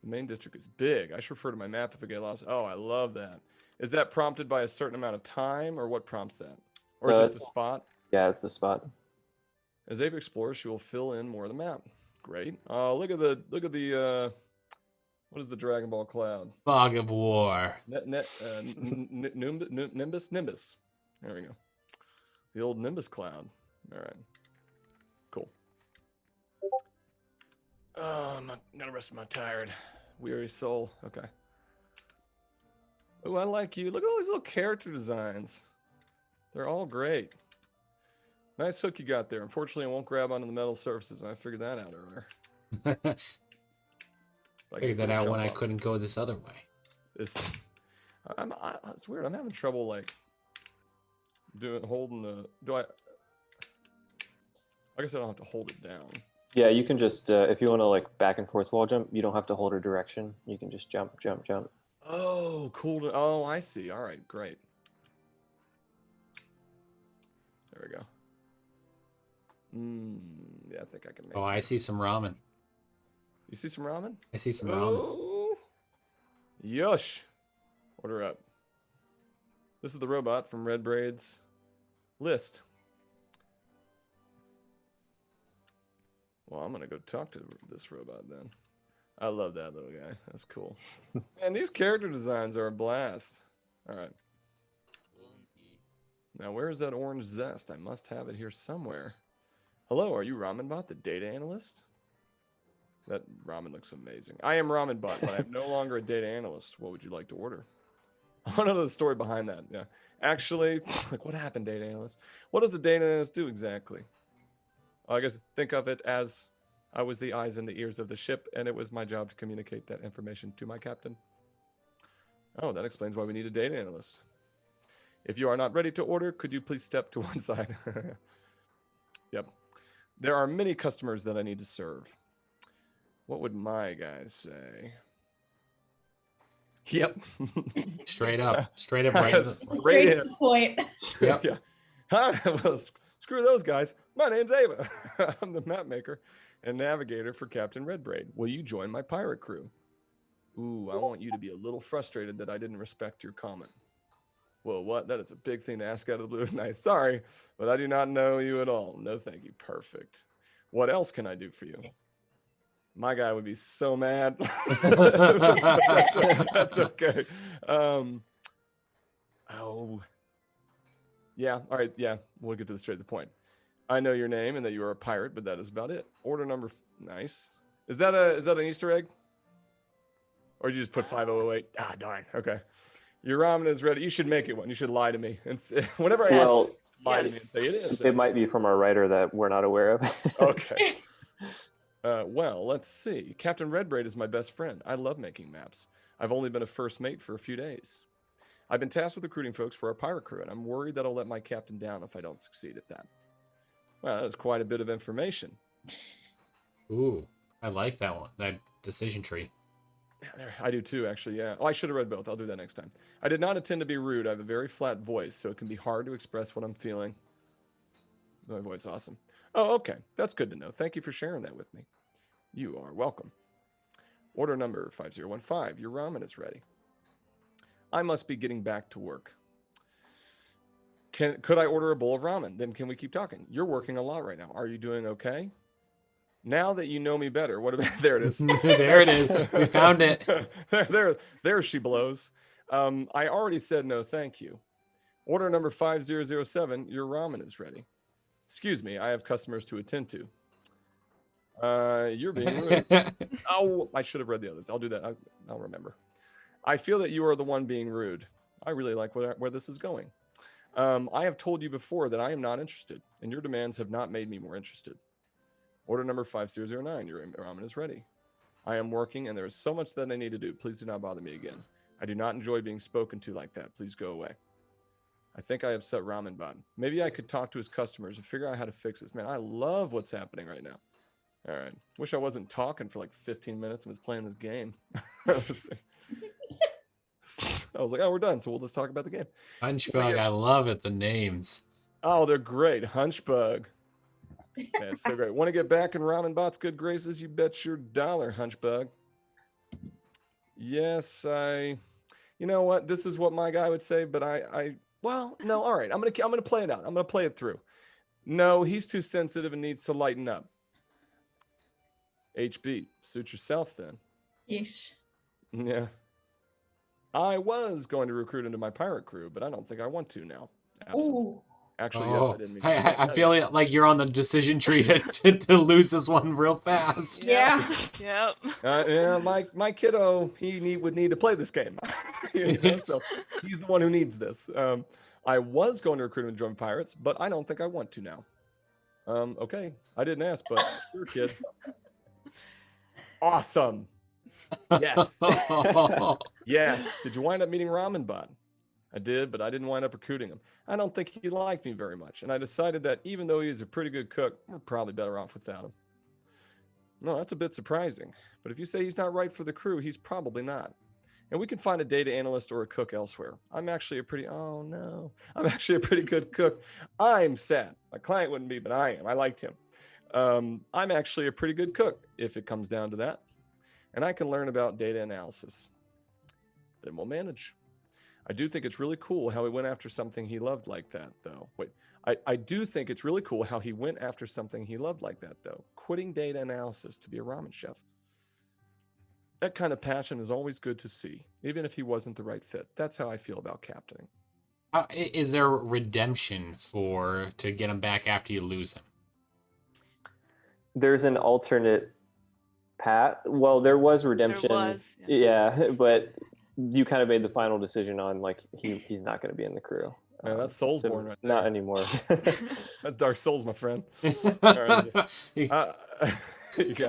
The main district is big. I should refer to my map if I get lost. Oh, I love that. Is that prompted by a certain amount of time, or what prompts that? Or is it just the spot? Yeah, it's the spot. As Ava explores, she will fill in more of the map. Great. Look at the what is the Dragon Ball cloud? Fog of War. Nimbus. There we go. The old Nimbus cloud. All right. Cool. I gotta rest my tired. Weary soul. Okay. Oh, I like you. Look at all these little character designs. They're all great. Nice hook you got there. Unfortunately, it won't grab onto the metal surfaces. I figured that out earlier. Figured that out when I couldn't go this other way. It's weird. I'm having trouble like holding the. I guess I don't have to hold it down. Yeah, you can just if you want to like back and forth wall jump, you don't have to hold a direction. You can just jump, jump, jump. Oh, cool. Oh, I see. All right, great. There we go. Yeah, I think I can make Oh, I see some ramen. You see some ramen? I see some ramen. Oh, yush. Order up. This is the robot from Red Braid's list. Well, I'm going to go talk to this robot then. I love that little guy. That's cool. And these character designs are a blast. All right. Now, where is that orange zest? I must have it here somewhere. Hello, are you RamenBot, the data analyst? That ramen looks amazing. I am RamenBot, but I'm no longer a data analyst. What would you like to order? I want to know the story behind that. Yeah. Actually, like what happened, data analyst? What does a data analyst do exactly? I guess think of it as I was the eyes and the ears of the ship, and it was my job to communicate that information to my captain. Oh, that explains why we need a data analyst. If you are not ready to order, could you please step to one side? Yep. There are many customers that I need to serve. What would my guys say? Yep. Straight up, right. Straight to the point. Yep. Yeah. Well, screw those guys. My name's Ava. I'm the map maker and navigator for Captain Redbraid. Will you join my pirate crew? Ooh, I want you to be a little frustrated that I didn't respect your comment. Well, what? That is a big thing to ask out of the blue. Nice. Sorry, but I do not know you at all. No, thank you. Perfect. What else can I do for you? My guy would be so mad. That's okay. Oh. Yeah. All right. Yeah. We'll get to the straight to the point. I know your name and that you are a pirate, but that is about it. Order number. Nice. Is that an Easter egg? Or did you just put 5008? Ah, darn. Okay. Your ramen is ready. You should make it one. You should lie to me. And whenever I ask, lie to me and say it is. It might be from our writer that we're not aware of. Okay. Well, let's see. Captain Redbraid is my best friend. I love making maps. I've only been a first mate for a few days. I've been tasked with recruiting folks for our pirate crew, and I'm worried that I'll let my captain down if I don't succeed at that. Well, that is quite a bit of information. Ooh, I like that one. That decision tree. I do too, actually, yeah. Oh, I should have read both. I'll do that next time. I did not intend to be rude. I have a very flat voice, so it can be hard to express what I'm feeling. My voice, awesome. Oh, okay. That's good to know. Thank you for sharing that with me. You are welcome. Order number 5015. Your ramen is ready. I must be getting back to work. Could I order a bowl of ramen? Then can we keep talking? You're working a lot right now. Are you doing okay? Now that you know me better, what about there it is. There it is. We found it. there she blows. I already said no, thank you. Order number 5007. Your ramen is ready. Excuse me, I have customers to attend to. You're being rude. Oh, I should have read the others. I'll do that. I'll remember. I feel that you are the one being rude. I really like where this is going. I have told you before that I am not interested, and your demands have not made me more interested. Order number 5009. Your ramen is ready. I am working, and there is so much that I need to do. Please do not bother me again. I do not enjoy being spoken to like that. Please go away. I think I upset RamenBot. Maybe I could talk to his customers and figure out how to fix this. Man, I love what's happening right now. All right. Wish I wasn't talking for like 15 minutes and was playing this game. I was like, oh, we're done. So we'll just talk about the game. Hunchbug, I love it. The names. Oh, they're great. Hunchbug. Man, it's so great. Want to get back in RamenBot's good graces? You bet your dollar, Hunchbug. Yes, you know what? This is what my guy would say, but well, no, all right. I'm gonna play it out. I'm gonna play it through. No, he's too sensitive and needs to lighten up. HB, suit yourself then. Yeesh. Yeah. I was going to recruit into my pirate crew, but I don't think I want to now. Ooh. Actually, yes, I didn't mean to. I feel like you're on the decision tree to lose this one real fast. Yeah. Yep. Yeah, my kiddo, would need to play this game. So he's the one who needs this. I was going to recruit him to join Pirates, but I don't think I want to now. Okay, I didn't ask, but sure, kid. Awesome. Yes. Yes. Did you wind up meeting Ramen Bot? I did, but I didn't wind up recruiting him. I don't think he liked me very much, and I decided that even though he's a pretty good cook, we're probably better off without him. No, that's a bit surprising, but if you say he's not right for the crew, he's probably not. And we can find a data analyst or a cook elsewhere. I'm actually a pretty good cook. I'm sad. My client wouldn't be, but I am. I liked him. I'm actually a pretty good cook, if it comes down to that. And I can learn about data analysis. Then we'll manage. I do think it's really cool how he went after something he loved like that, though. Wait, I do think it's really cool how he went after something he loved like that, though. Quitting data analysis to be a ramen chef. That kind of passion is always good to see, even if he wasn't the right fit. That's how I feel about captaining. Is there redemption to get him back after you lose him? There's an alternate path. Well, there was redemption. There was, yeah, but you kind of made the final decision on like he's not going to be in the crew. Yeah, that's Soulsborne right there. Not anymore. That's Dark Souls, my friend. Right.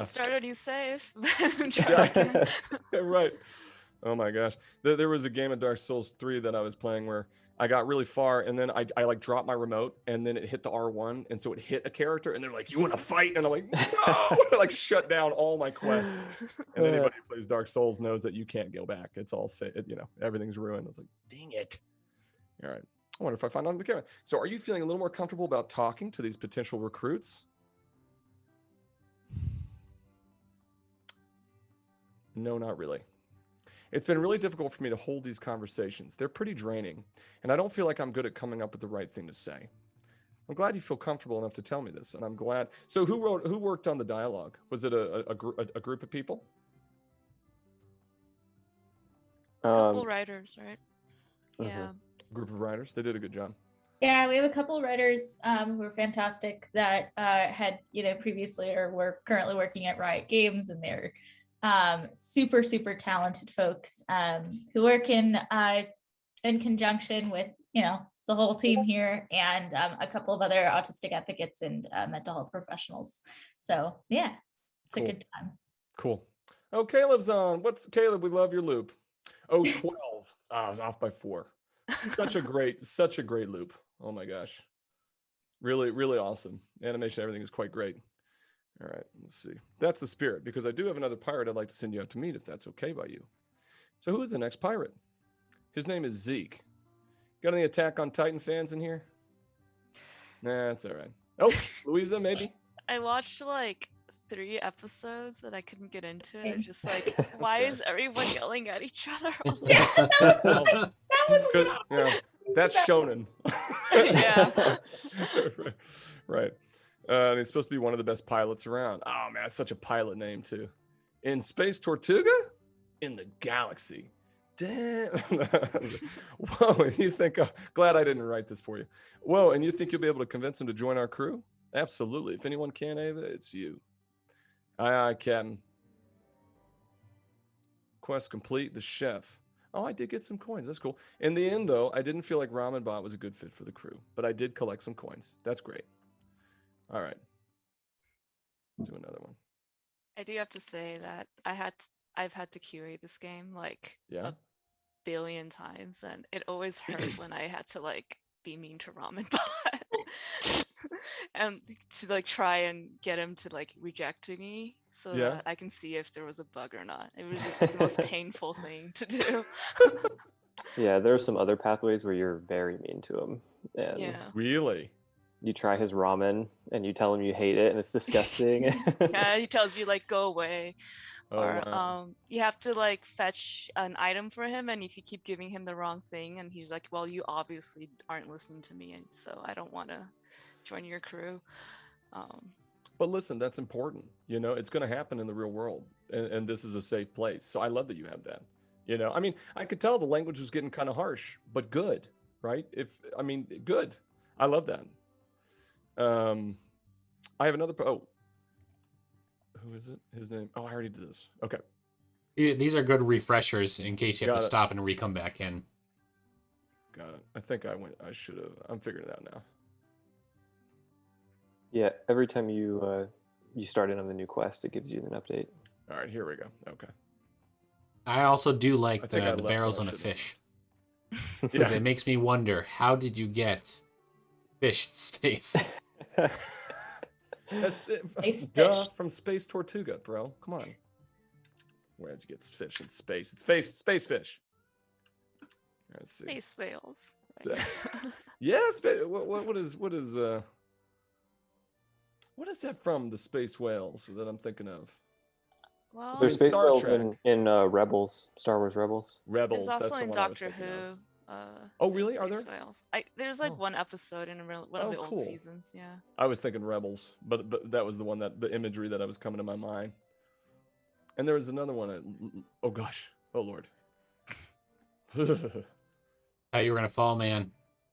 Started you safe. Right. Oh my gosh. There was a game of Dark Souls 3 that I was playing where I got really far and then I like dropped my remote and then it hit the R1 and so it hit a character and they're like, "You want to fight?" And I'm like, "No!" Like shut down all my quests. And anybody who plays Dark Souls knows that you can't go back. It's all everything's ruined. I was like, "Dang it!" All right. I wonder if I find out the camera. So, are you feeling a little more comfortable about talking to these potential recruits? No, not really. It's been really difficult for me to hold these conversations. They're pretty draining, and I don't feel like I'm good at coming up with the right thing to say. I'm glad you feel comfortable enough to tell me this, and I'm glad. So who worked on the dialogue? Was it a group of people? A couple writers, right? Yeah. Group of writers. They did a good job. Yeah, we have a couple of writers who were fantastic that had, previously or were currently working at Riot Games, and they're super, super talented folks who work in conjunction with, the whole team here and a couple of other autistic advocates and mental health professionals. So yeah, it's a good time. Cool. Oh, Caleb's on. Caleb? We love your loop. Oh, 12. I was off by 4. Such a great loop. Oh my gosh. Really, really awesome. Animation, everything is quite great. All right, let's see. That's the spirit, because I do have another pirate I'd like to send you out to meet if that's okay by you. So who is the next pirate? His name is Zeke. Got any Attack on Titan fans in here? Nah, that's all right. Oh, Louisa, maybe? I watched like 3 episodes that I couldn't get into. I'm just like, why is everyone yelling at each other? That was good. Yeah, that's shonen. Yeah. Right. And he's supposed to be one of the best pilots around. Oh man, that's such a pilot name too. In Space Tortuga? In the galaxy. Damn. Whoa, and you think, glad I didn't write this for you. Whoa, and you think you'll be able to convince him to join our crew? Absolutely. If anyone can, Ava, it's you. Aye, Captain. Quest complete, the chef. Oh, I did get some coins. That's cool. In the end, though, I didn't feel like Ramen Bot was a good fit for the crew, but I did collect some coins. That's great. All right. Let's do another one. I do have to say that I've had to curate this game like a billion times, and it always hurt when I had to like be mean to Ramen Bot and to like try and get him to like reject me so that I can see if there was a bug or not. It was just the most painful thing to do. Yeah, there are some other pathways where you're very mean to him. And really? You try his ramen and you tell him you hate it and it's disgusting. Yeah, he tells you like go away. Oh, or wow. You have to like fetch an item for him, and if you keep giving him the wrong thing and he's like, well, you obviously aren't listening to me, and so I don't want to join your crew. But listen, that's important. It's going to happen in the real world, and this is a safe place. So I love that you have that. I mean, I could tell the language was getting kind of harsh, but good, right? Good. I love that. I have another. Who is it? His name. Oh, I already did this. Okay. These are good refreshers in case you have Got to it. stop and re-come back in. Got it. I think I should have. I'm figuring it out now. Yeah, every time you start in on the new quest, it gives you an update. All right, here we go. Okay. I also do like I think I the left barrels when on I a shouldn't. fish. Because it makes me wonder, how did you get fish in space? That's it. Space Duh, fish. from Space Tortuga, bro. Come on. Where'd you get fish in space? It's space fish. Let's see. Space whales. So- Yes. What is that from? The space whales that I'm thinking of. Well, There's space Star whales Trek. in Rebels, Star Wars Rebels. Rebels. there's also that's the in one I was Doctor thinking of. Who. Oh, really? Are space there? whales. There's like Oh. one episode in one Oh, of the cool. old seasons. Yeah. I was thinking Rebels, but that was the one the imagery that I was coming to my mind. And there was another one. Oh gosh. Oh Lord. How you were gonna fall, man?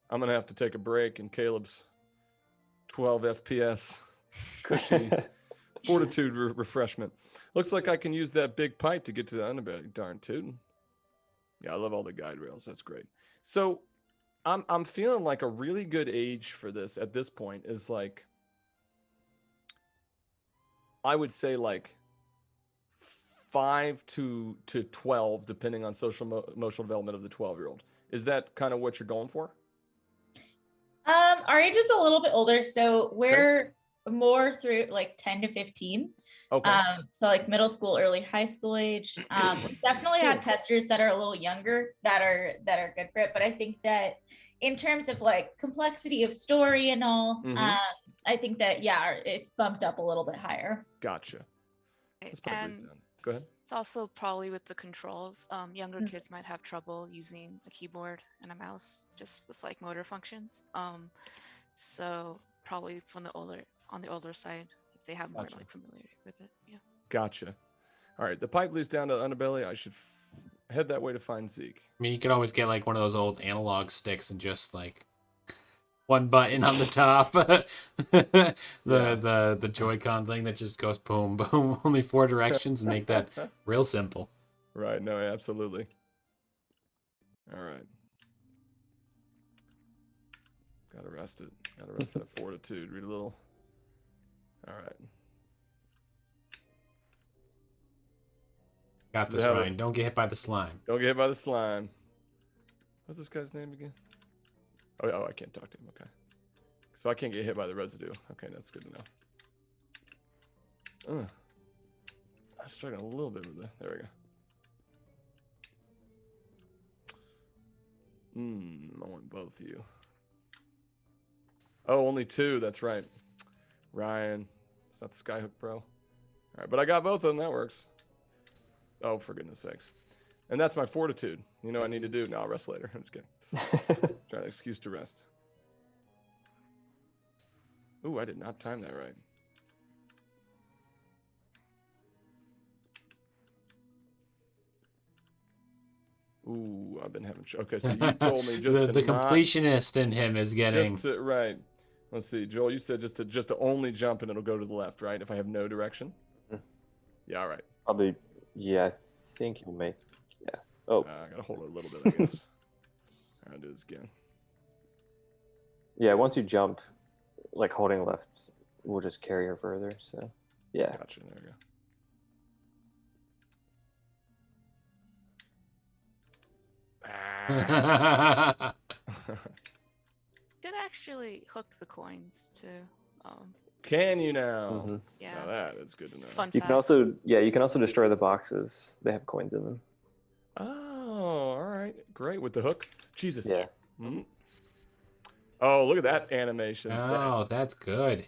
I'm gonna have to take a break in Caleb's 12 FPS cushy fortitude refreshment. Looks like I can use that big pipe to get to the underbelly. Darn tootin'. Yeah, I love all the guide rails. That's great. So I'm feeling like a really good age for this at this point is like, I would say like 5 to 12, depending on social emotional development of the 12-year-old. Is that kind of what you're going for? Our age is a little bit older, so we're more through like 10 to 15. Okay. So like middle school, early high school age. We definitely had testers that are a little younger that are good for it. But I think that in terms of like complexity of story and all, I think that it's bumped up a little bit higher. Gotcha. Let's put And these down. Go ahead. it's also probably with the controls. Younger kids might have trouble using a keyboard and a mouse just with like motor functions. So probably on the older side, if they have more Gotcha. like familiarity with it. Yeah. Gotcha. All right. The pipe leads down to the underbelly. I should head that way to find Zeke. I mean, you could always get like one of those old analog sticks and just like one button on the top, the Joy-Con thing that just goes boom, boom, only 4 directions, and make that real simple. Right. No, absolutely. All right. Gotta rest it. Gotta rest that fortitude. Read a little. All right. Got this, Ryan. Don't get hit by the slime. Don't get hit by the slime. What's this guy's name again? Oh, I can't talk to him. Okay. So I can't get hit by the residue. Okay, that's good to know. I'm struggling a little bit with that. There we go. I want both of you. Oh, only 2. That's right. Ryan. It's not the Skyhook Pro. All right, but I got both of them. That works. Oh, for goodness sakes. And that's my fortitude. You know what I need to do? No, I'll rest later. I'm just kidding. Try an excuse to rest. Ooh, I did not time that right. Ooh, I've been having... Okay, so you told me just the completionist in him is getting... right. Let's see, Joel, you said just to only jump and it'll go to the left, right? If I have no direction? Yeah, all right. Probably, yeah, I think you'll make... Yeah. Oh. I gotta hold it a little bit, I guess. All right, do this again. Yeah, once you jump, like holding left will just carry her further, so yeah. Gotcha, there we go. Could actually hook the coins too. Can you now? Mm-hmm. Yeah. Now that is good to know. Fun You fact. can also, you can also destroy the boxes. They have coins in them. Oh, all right. Great. With the hook? Jesus. Yeah. Mm-hmm. Oh, look at that animation. Oh, that's good.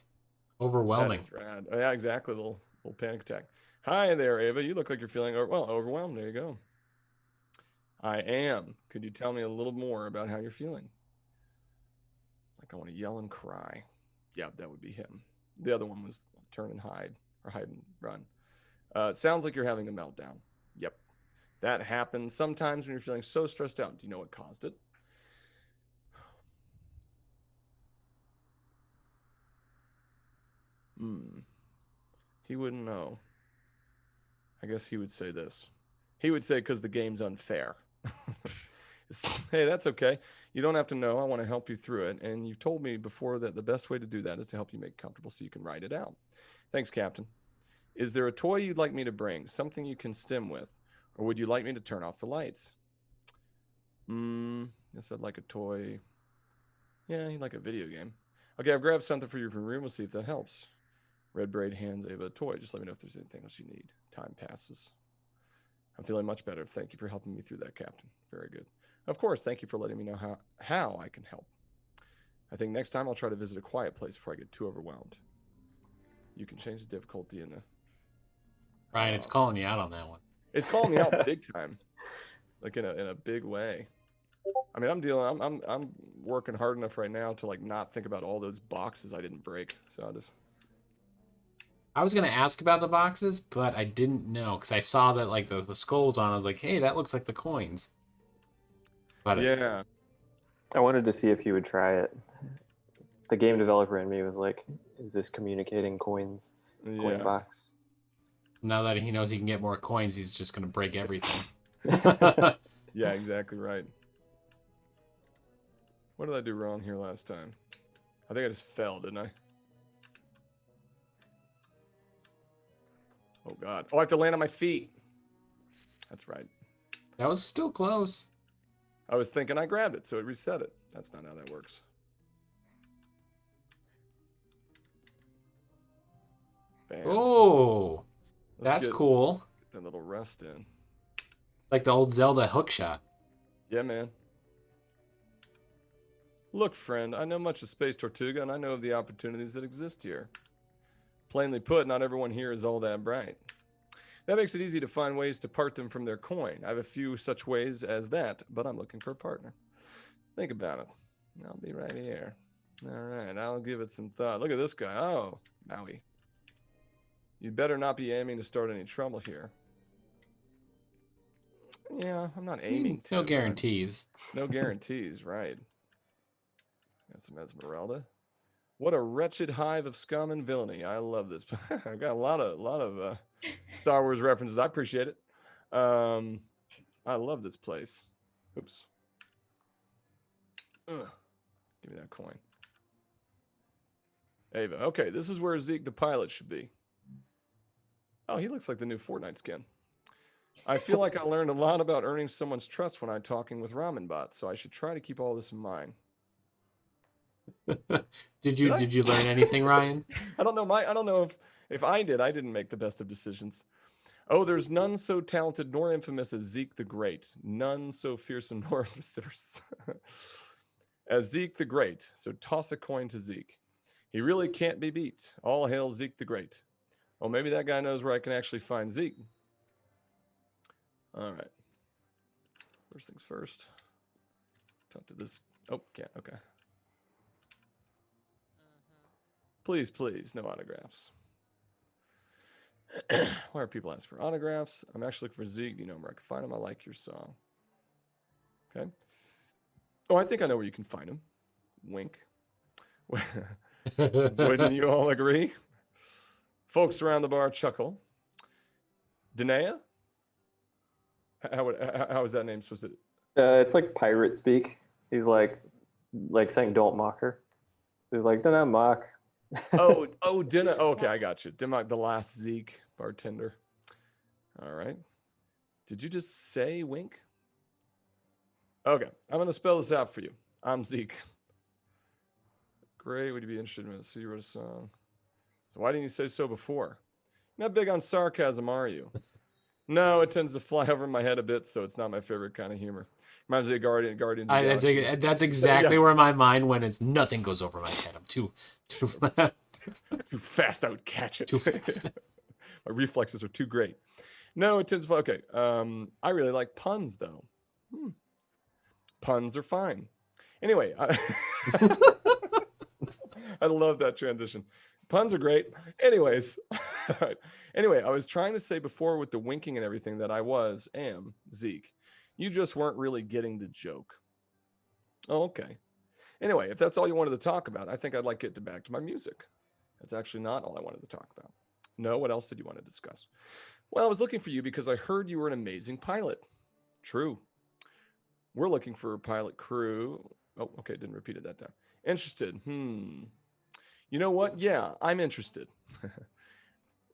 Overwhelming. That is rad. Oh, yeah, exactly. Little panic attack. Hi there, Ava. You look like you're feeling overwhelmed. There you go. I am. Could you tell me a little more about how you're feeling? Like I want to yell and cry. Yeah, that would be him. The other one was turn and hide, or hide and run. Sounds like you're having a meltdown. Yep. That happens sometimes when you're feeling so stressed out. Do you know what caused it? He wouldn't know. I guess he would say this. He would say, because the game's unfair. Hey, that's okay. You don't have to know. I want to help you through it. And you've told me before that the best way to do that is to help you make it comfortable so you can write it out. Thanks, Captain. Is there a toy you'd like me to bring? Something you can stim with? Or would you like me to turn off the lights? Yes, I'd like a toy. Yeah, he'd like a video game. Okay, I've grabbed something for you from your room. We'll see if that helps. Red Braid hands Ava a toy. Just let me know if there's anything else you need. Time passes. I'm feeling much better. Thank you for helping me through that, Captain. Very good. Of course, thank you for letting me know how I can help. I think next time I'll try to visit a quiet place before I get too overwhelmed. You can change the difficulty in the... Ryan, it's calling you out on that one. It's calling me out big time. Like in a big way. I mean, I'm working hard enough right now to like not think about all those boxes I didn't break. So I was gonna ask about the boxes, but I didn't know because I saw that like the skulls on. I was like, hey, that looks like the coins. But yeah, I wanted to see if you would try it. The game developer in me was like, is this communicating coins? Coin box. Now that he knows he can get more coins, he's just gonna break everything. Yeah, exactly right. What did I do wrong here last time? I think I just fell, didn't I? Oh, God. Oh, I have to land on my feet. That's right. That was still close. I was thinking I grabbed it, so it reset it. That's not how that works. Bam. Oh, that's cool. Get that little rest in. Like the old Zelda hook shot. Yeah, man. Look, friend, I know much of Space Tortuga, and I know of the opportunities that exist here. Plainly put, not everyone here is all that bright. That makes it easy to find ways to part them from their coin. I have a few such ways as that, but I'm looking for a partner. Think about it. I'll be right here. All right, I'll give it some thought. Look at this guy. Oh, Maui. You'd better not be aiming to start any trouble here. Yeah, I'm not aiming to. No guarantees. No guarantees, right. Got some Esmeralda. What a wretched hive of scum and villainy. I love this. I've got a lot of Star Wars references. I appreciate it. I love this place. Oops. Ugh. Give me that coin. Ava. Okay, this is where Zeke the pilot should be. Oh, he looks like the new Fortnite skin. I feel like I learned a lot about earning someone's trust when I'm talking with Ramen Bot, so I should try to keep all this in mind. Did you learn anything, Ryan? I don't know if I did. I didn't make the best of decisions. Oh, there's none so talented nor infamous as Zeke the Great. None so fearsome nor vociferous as Zeke the Great. So toss a coin to Zeke. He really can't be beat. All hail Zeke the Great. Oh, maybe that guy knows where I can actually find Zeke. All right. First things first. Talk to this. Oh, can't. Okay. Please, please, no autographs. Why are people asking for autographs? I'm actually looking for Zeke. Do you know where I can find him? I like your song. Okay. Oh, I think I know where you can find him. Wink. Wouldn't you all agree? Folks around the bar chuckle. Danae? How is that name supposed to? It's like pirate speak. He's like saying "Don't mock her." He's like, "Do not mock." oh, Dina. Oh, okay, I got you. Dina, the last Zeke bartender. All right. Did you just say wink? Okay, I'm gonna spell this out for you. I'm Zeke. Great. Would you be interested in it? So you wrote a song. So why didn't you say so before? Not big on sarcasm, are you? No, it tends to fly over my head a bit, so it's not my favorite kind of humor. Reminds me of Guardians. That's exactly where my mind went. It's nothing goes over my head. I'm too fast. I would catch it. Too fast. My reflexes are too great. No, it tends to. Okay. I really like puns though. Puns are fine. Anyway, I love that transition. Puns are great. Anyways, anyway, I was trying to say before with the winking and everything that I am Zeke. You just weren't really getting the joke. Oh, okay. Anyway, if that's all you wanted to talk about, I think I'd like to get back to my music. That's actually not all I wanted to talk about. No, what else did you want to discuss? Well, I was looking for you because I heard you were an amazing pilot. True. We're looking for a pilot crew. Oh, okay, didn't repeat it that time. Interested. You know what? Yeah, I'm interested.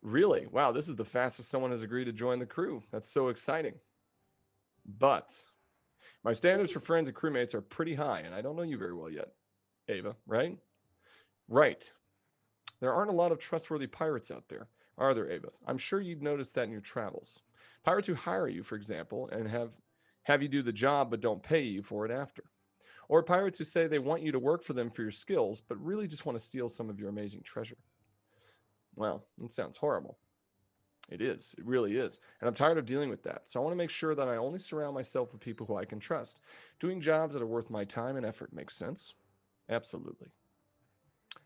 Really? Wow, this is the fastest someone has agreed to join the crew. That's so exciting. But my standards for friends and crewmates are pretty high, and I don't know you very well yet, Ava, right? Right. There aren't a lot of trustworthy pirates out there, are there, Ava? I'm sure you've noticed that in your travels. Pirates who hire you, for example, and have you do the job but don't pay you for it after. Or pirates who say they want you to work for them for your skills, but really just want to steal some of your amazing treasure. Well, it sounds horrible. It is. It really is. And I'm tired of dealing with that. So I want to make sure that I only surround myself with people who I can trust. Doing jobs that are worth my time and effort makes sense. Absolutely.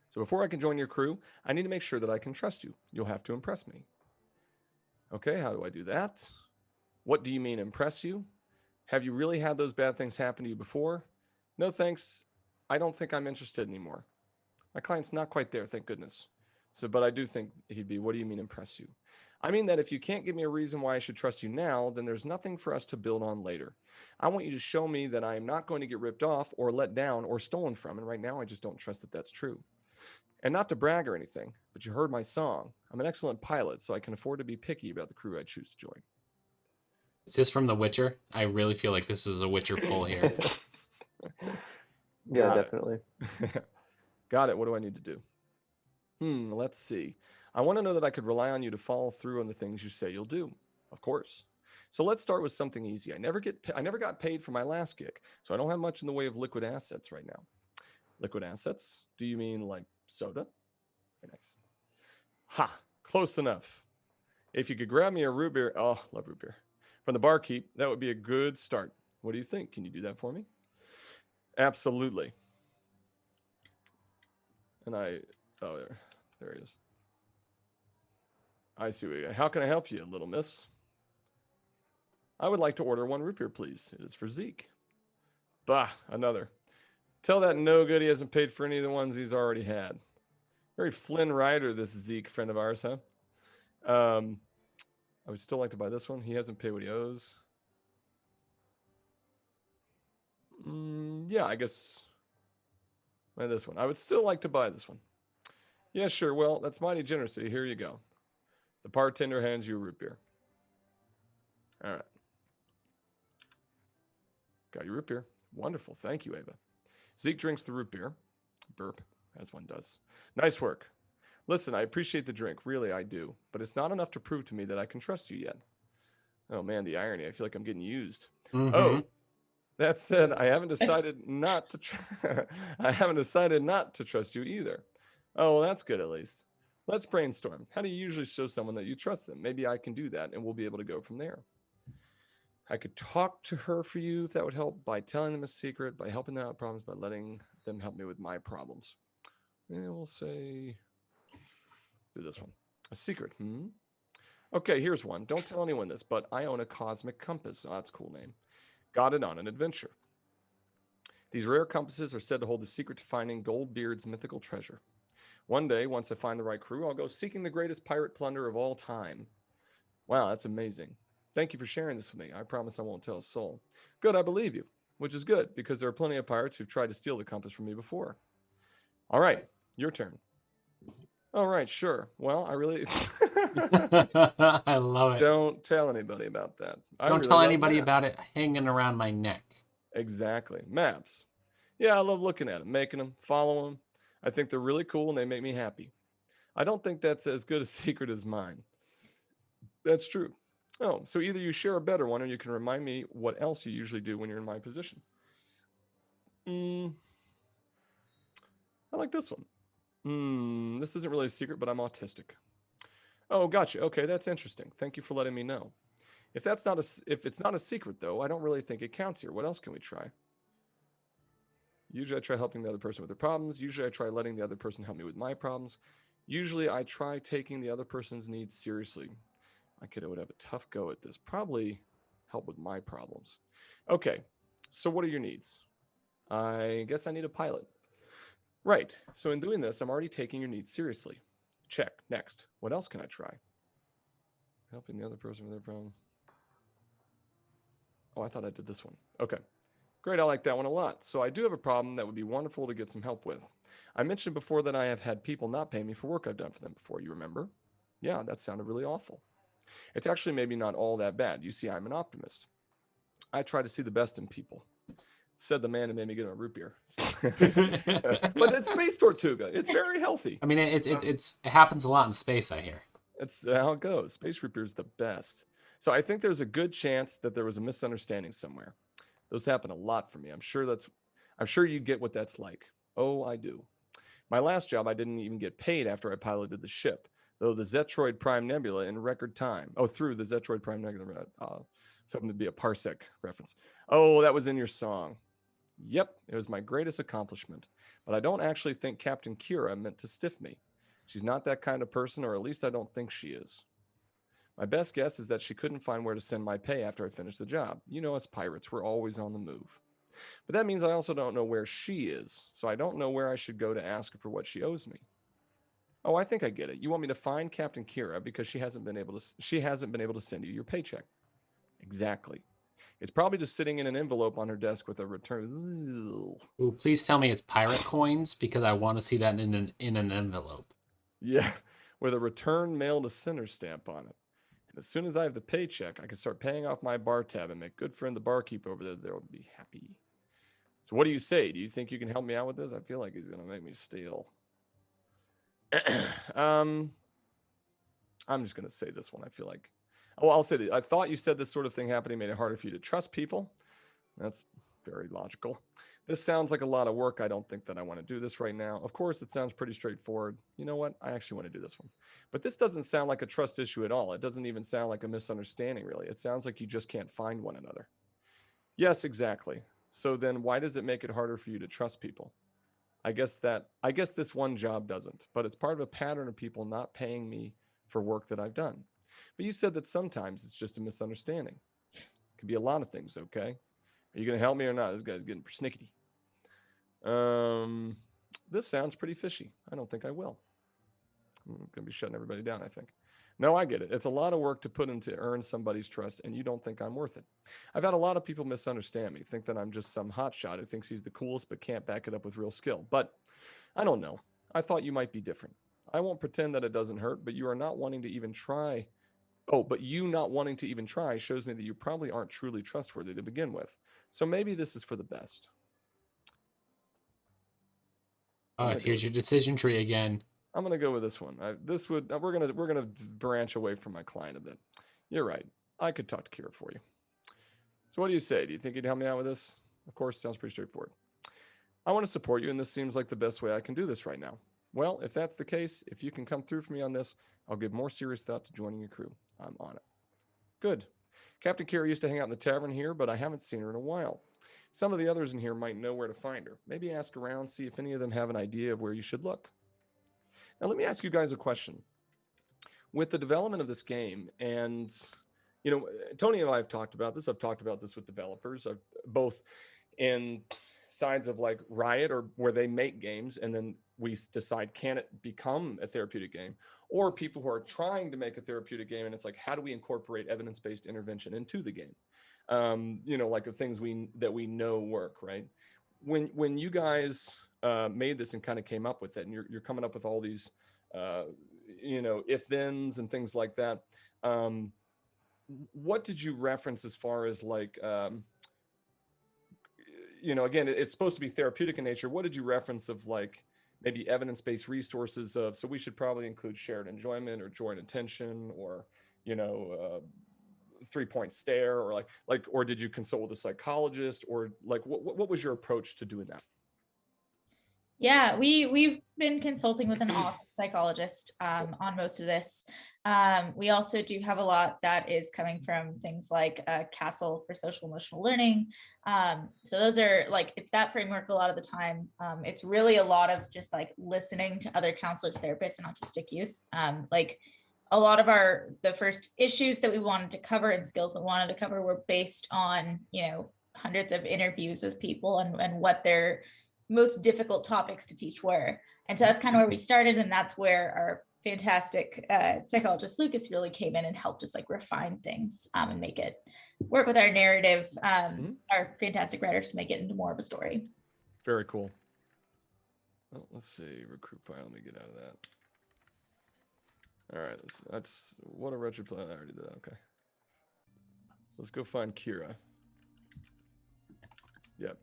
So before I can join your crew, I need to make sure that I can trust you. You'll have to impress me. Okay, how do I do that? What do you mean impress you? Have you really had those bad things happen to you before? No thanks. I don't think I'm interested anymore. My client's not quite there, thank goodness. So, but I do think he'd be, what do you mean impress you? I mean that if you can't give me a reason why I should trust you now, then there's nothing for us to build on later. I want you to show me that I am not going to get ripped off or let down or stolen from. And right now, I just don't trust that that's true. And not to brag or anything, but you heard my song. I'm an excellent pilot, so I can afford to be picky about the crew I choose to join. Is this from The Witcher? I really feel like this is a Witcher pull here. Yeah, definitely. Got it. What do I need to do? Let's see. I want to know that I could rely on you to follow through on the things you say you'll do. Of course. So let's start with something easy. I never got paid for my last gig, so I don't have much in the way of liquid assets right now. Liquid assets? Do you mean like soda? Very nice. Ha! Close enough. If you could grab me a root beer, oh, love root beer, from the barkeep, that would be a good start. What do you think? Can you do that for me? Absolutely. And oh, there he is. I see what you got. How can I help you, little miss? I would like to order 1 root beer, please. It is for Zeke. Bah, another. Tell that no good he hasn't paid for any of the ones he's already had. Very Flynn Rider, this Zeke friend of ours, huh? I would still like to buy this one. He hasn't paid what he owes. Yeah, I guess buy this one. I would still like to buy this one. Yeah, sure. Well, that's mighty generous. Here you go. The bartender hands you a root beer. All right. Got your root beer. Wonderful. Thank you, Ava. Zeke drinks the root beer. Burp, as one does. Nice work. Listen, I appreciate the drink. Really, I do. But it's not enough to prove to me that I can trust you yet. Oh, man, the irony. I feel like I'm getting used. Mm-hmm. Oh, that said, I haven't decided not to trust you either. Oh, well, that's good at least. Let's brainstorm. How do you usually show someone that you trust them? Maybe I can do that, and we'll be able to go from there. I could talk to her for you if that would help, by telling them a secret, by helping them out with problems, by letting them help me with my problems. And we'll say, do this one. A secret. Okay, here's one. Don't tell anyone this, but I own a cosmic compass. Oh, that's a cool name. Got it on an adventure. These rare compasses are said to hold the secret to finding Goldbeard's mythical treasure. One day, once I find the right crew, I'll go seeking the greatest pirate plunder of all time. Wow, that's amazing. Thank you for sharing this with me. I promise I won't tell a soul. Good, I believe you, which is good, because there are plenty of pirates who've tried to steal the compass from me before. All right, your turn. All right, sure. Well, I really... I love it. Don't tell anybody about that. Don't tell anybody about it hanging around my neck. Exactly. Maps. Yeah, I love looking at them, making them, follow them. I think they're really cool and they make me happy. I don't think that's as good a secret as mine. That's true. Oh, so either you share a better one or you can remind me what else you usually do when you're in my position. I like this one. This isn't really a secret, but I'm autistic. Oh, gotcha. Okay, that's interesting. Thank you for letting me know. If it's not a secret, though, I don't really think it counts here. What else can we try? Usually I try helping the other person with their problems. Usually I try letting the other person help me with my problems. Usually I try taking the other person's needs seriously. My kiddo would have a tough go at this. Probably help with my problems. Okay, so what are your needs? I guess I need a pilot. Right, so in doing this, I'm already taking your needs seriously. Check. Next. What else can I try? Helping the other person with their problem. Oh, I thought I did this one. Okay. Great, I like that one a lot. So I do have a problem that would be wonderful to get some help with. I mentioned before that I have had people not pay me for work I've done for them before, you remember? Yeah, that sounded really awful. It's actually maybe not all that bad. You see, I'm an optimist. I try to see the best in people. Said the man who made me get a root beer. But it's Space Tortuga. It's very healthy. I mean, it happens a lot in space, I hear. That's how it goes. Space root beer is the best. So I think there's a good chance that there was a misunderstanding somewhere. Those happen a lot for me. I'm sure you get what that's like. Oh, I do. My last job, I didn't even get paid after I piloted the ship, though the Zetroid Prime Nebula in record time. Oh, through the Zetroid Prime Nebula. It's happened to be a parsec reference. Oh, that was in your song. Yep, it was my greatest accomplishment. But I don't actually think Captain Kira meant to stiff me. She's not that kind of person, or at least I don't think she is. My best guess is that she couldn't find where to send my pay after I finished the job. You know, us pirates, we're always on the move. But that means I also don't know where she is, so I don't know where I should go to ask her for what she owes me. Oh, I think I get it. You want me to find Captain Kira because she hasn't been able to send you your paycheck. Exactly. It's probably just sitting in an envelope on her desk with a return. Ooh, please tell me it's pirate coins because I want to see that in an envelope. Yeah, with a return mail to sender stamp on it. And as soon as I have the paycheck, I can start paying off my bar tab and make good friend the barkeep over there will be happy. So what do you say? Do you think you can help me out with this? I feel like he's going to make me steal. I'm just going to say this one. I feel like, oh, I'll say that. I thought you said this sort of thing happening made it harder for you to trust people. That's very logical. This sounds like a lot of work. I don't think that I want to do this right now. Of course, it sounds pretty straightforward. You know what? I actually want to do this one. But this doesn't sound like a trust issue at all. It doesn't even sound like a misunderstanding, really. It sounds like you just can't find one another. Yes, exactly. So then why does it make it harder for you to trust people? I guess this one job doesn't, but it's part of a pattern of people not paying me for work that I've done. But you said that sometimes it's just a misunderstanding. It could be a lot of things, okay? Are you going to help me or not? This guy's getting persnickety. This sounds pretty fishy. I don't think I will. I'm going to be shutting everybody down, I think. No, I get it. It's a lot of work to put in to earn somebody's trust, and you don't think I'm worth it. I've had a lot of people misunderstand me, think that I'm just some hotshot who thinks he's the coolest but can't back it up with real skill. But I don't know. I thought you might be different. I won't pretend that it doesn't hurt, but you are not wanting to even try. Oh, but you not wanting to even try shows me that you probably aren't truly trustworthy to begin with. So maybe this is for the best. Here's your decision tree again. I'm gonna go with this one. We're gonna branch away from my client a bit. You're right. I could talk to Kira for you. So what do you say? Do you think you'd help me out with this? Of course, sounds pretty straightforward. I want to support you, and this seems like the best way I can do this right now. Well, if that's the case, if you can come through for me on this, I'll give more serious thought to joining your crew. I'm on it. Good. Captain Kira used to hang out in the tavern here, but I haven't seen her in a while. Some of the others in here might know where to find her. Maybe ask around, see if any of them have an idea of where you should look. Now, let me ask you guys a question. With the development of this game, and, you know, Tony and I have talked about this. I've talked about this with developers, both in sides of like Riot, or where they make games and then we decide, can it become a therapeutic game, or people who are trying to make a therapeutic game and it's like, how do we incorporate evidence-based intervention into the game? You know, like the things that we know work, right? When you guys made this and kind of came up with it, and you're coming up with all these you know, if-thens and things like that, what did you reference as far as like you know, again, it's supposed to be therapeutic in nature. What did you reference of like maybe evidence-based resources of, so we should probably include shared enjoyment or joint attention, or, you know, 3-point stare, or or did you consult with a psychologist, or like what was your approach to doing that? Yeah, we've been consulting with an awesome psychologist on most of this. We also do have a lot that is coming from things like Castle for Social Emotional Learning. So those are like, it's that framework a lot of the time. It's really a lot of just like listening to other counselors, therapists, and autistic youth. Like a lot of the first issues that we wanted to cover and skills that we wanted to cover were based on, you know, hundreds of interviews with people and what their most difficult topics to teach were. And so that's kind of where we started. And that's where our fantastic psychologist Lucas really came in and helped us like refine things and make it work with our narrative, our fantastic writers to make it into more of a story. Very cool. Oh, let's see, recruit file. Let me get out of that. All right, that's what a retro plan. I already did that. Okay. Let's go find Kira. Yep.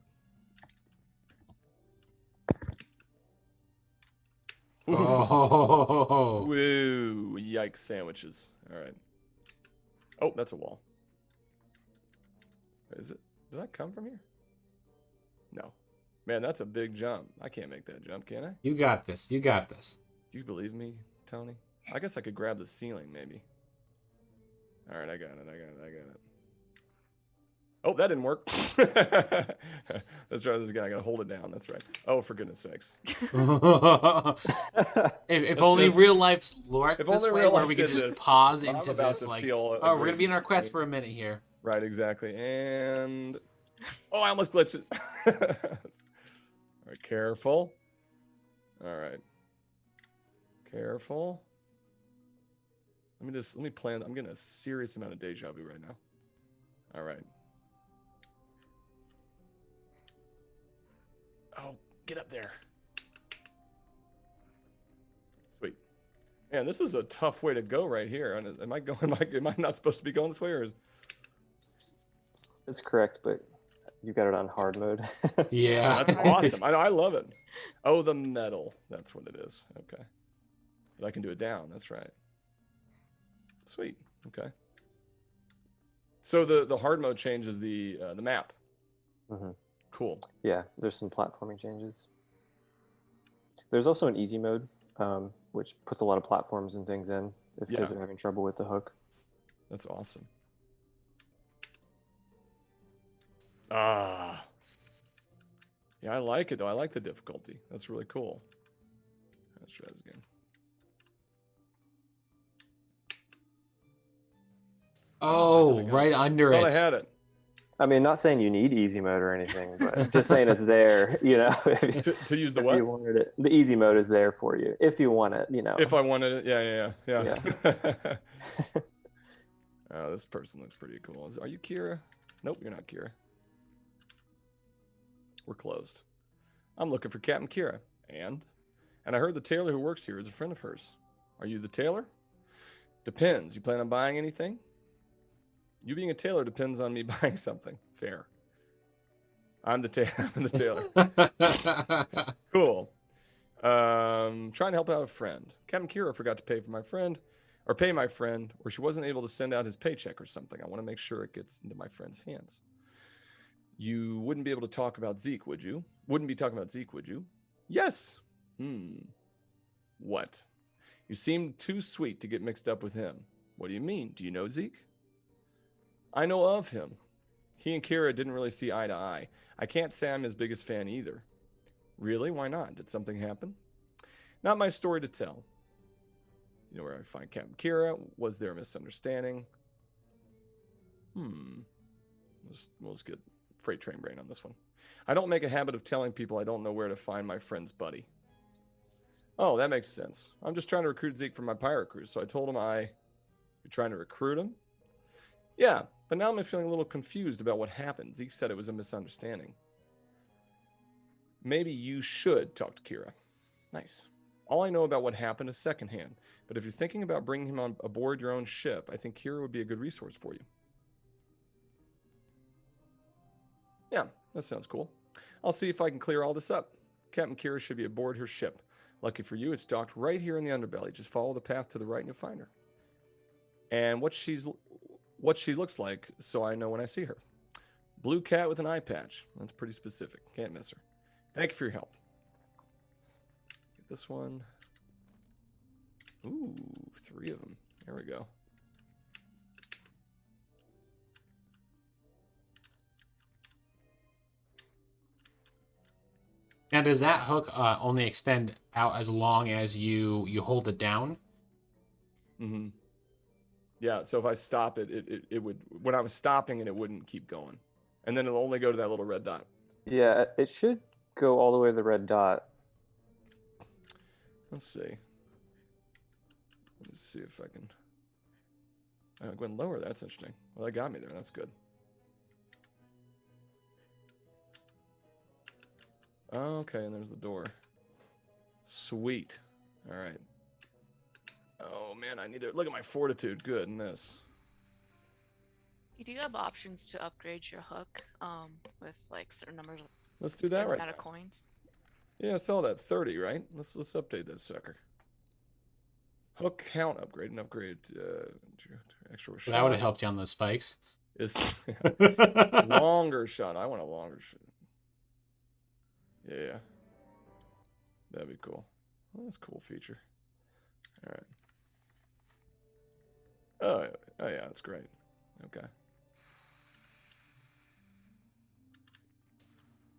Oh. Woo! Yikes! Sandwiches. All right. Oh, that's a wall. Is it? Did I come from here? No. Man, that's a big jump. I can't make that jump, can I? You got this. You got this. Do you believe me, Tony? I guess I could grab the ceiling, maybe. All right, I got it. Oh, that didn't work. Let's try this again. I gotta hold it down. That's right. Oh, for goodness sakes. if only real life worked if this only way, real where life we could did just this. pause I'm into about this, to like, feel oh, we're gonna be in our quest for a minute here. Right, exactly. And oh, I almost glitched it. All right, careful. All right, careful. Let me plan. I'm getting a serious amount of deja vu right now. All right. Oh, get up there. Sweet. Man, this is a tough way to go right here. Am I going? Am I not supposed to be going this way, or? That's correct, but you got it on hard mode. Yeah. That's awesome. I love it. Oh, the metal. That's what it is. Okay. But I can do it down. That's right. Sweet. Okay. So the hard mode changes the map. Mm-hmm. Cool. Yeah, there's some platforming changes. There's also an easy mode, which puts a lot of platforms and things in if kids are having trouble with the hook. That's awesome. Ah. Yeah, I like it though. I like the difficulty. That's really cool. Let's try this again. Oh, right under Thought it. I had it. I mean, not saying you need easy mode or anything, but just saying it's there, you know. to use the if what? you wanted it. The easy mode is there for you if you want it, you know. If I wanted it, yeah. Oh, this person looks pretty cool. Are you Kira? Nope, you're not Kira. We're closed. I'm looking for Captain Kira. And I heard the tailor who works here is a friend of hers. Are you the tailor? Depends. You plan on buying anything? You being a tailor depends on me buying something. Fair. I'm the tailor. Cool. Trying to help out a friend. Captain Kira forgot to pay my friend, or she wasn't able to send out his paycheck or something. I want to make sure it gets into my friend's hands. You wouldn't be able to talk about Zeke, would you? Wouldn't be talking about Zeke, would you? Yes. What? You seem too sweet to get mixed up with him. What do you mean? Do you know Zeke? I know of him. He and Kira didn't really see eye to eye. I can't say I'm his biggest fan either. Really? Why not? Did something happen? Not my story to tell. You know where I find Captain Kira? Was there a misunderstanding? We'll just get freight train brain on this one. I don't make a habit of telling people I don't know where to find my friend's buddy. Oh, that makes sense. I'm just trying to recruit Zeke for my pirate cruise, so I told him You're trying to recruit him? Yeah, but now I'm feeling a little confused about what happened. Zeke said it was a misunderstanding. Maybe you should talk to Kira. Nice. All I know about what happened is secondhand, but if you're thinking about bringing him on aboard your own ship, I think Kira would be a good resource for you. Yeah, that sounds cool. I'll see if I can clear all this up. Captain Kira should be aboard her ship. Lucky for you, it's docked right here in the underbelly. Just follow the path to the right and you'll find her. And what she looks like, so I know when I see her. Blue cat with an eye patch. That's pretty specific. Can't miss her. Thank you for your help. Get this one. Ooh, 3 of them. There we go. Now, does that hook only extend out as long as you hold it down? Mm-hmm. Yeah, so if I stop it, it would, when I was stopping it, it wouldn't keep going. And then it'll only go to that little red dot. Yeah, it should go all the way to the red dot. Let's see. Let me see if I can. Going lower. That's interesting. Well, that got me there. That's good. Okay, and there's the door. Sweet. All right. Oh man, I need to look at my fortitude. Goodness. You do have options to upgrade your hook with like certain numbers of Let's do that right out of now. coins. Yeah, I saw that 30, right? Let's update that sucker. Hook count upgrade and upgrade extra shot. That would have helped you on those spikes. Is longer shot. I want a longer shot. Yeah. That'd be cool. Well, that's a cool feature. All right. Oh yeah, that's great. Okay.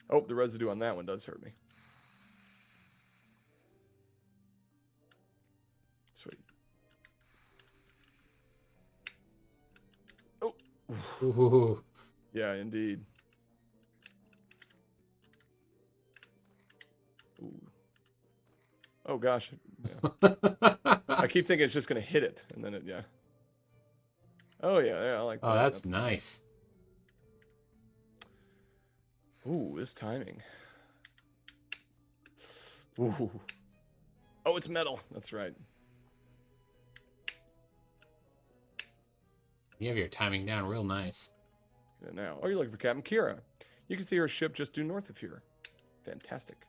Oh, the residue on that one does hurt me. Sweet. Oh. Ooh. Yeah, indeed. Ooh. Oh gosh. Yeah. I keep thinking it's just gonna hit it, and then it, yeah. Oh yeah, I like that. Oh, that's nice. Ooh, this timing. Ooh. Oh, it's metal. That's right. You have your timing down real nice. Good now. Oh, you're looking for Captain Kira. You can see her ship just due north of here. Fantastic.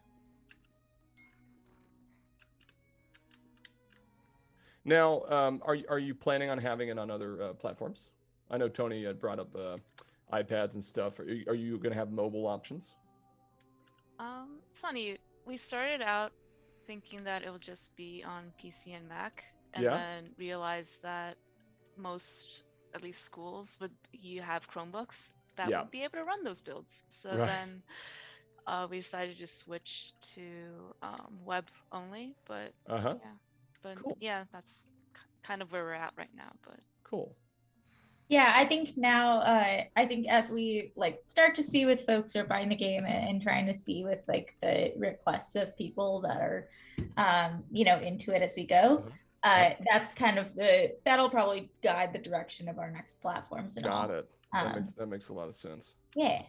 Now, are you planning on having it on other platforms? I know Tony had brought up iPads and stuff. Are you going to have mobile options? It's funny. We started out thinking that it would just be on PC and Mac, and Yeah. then realized that most, at least schools, you have Chromebooks that Yeah. would be able to run those builds. So Right. then we decided to switch to web only. But Uh-huh. yeah, but Cool. yeah, that's kind of where we're at right now. But Cool. Yeah, I think now, I think as we like start to see with folks who are buying the game and trying to see with like the requests of people that are, into it as we go, that's kind of that'll probably guide the direction of our next platforms and all. Got it. That makes a lot of sense. Yeah.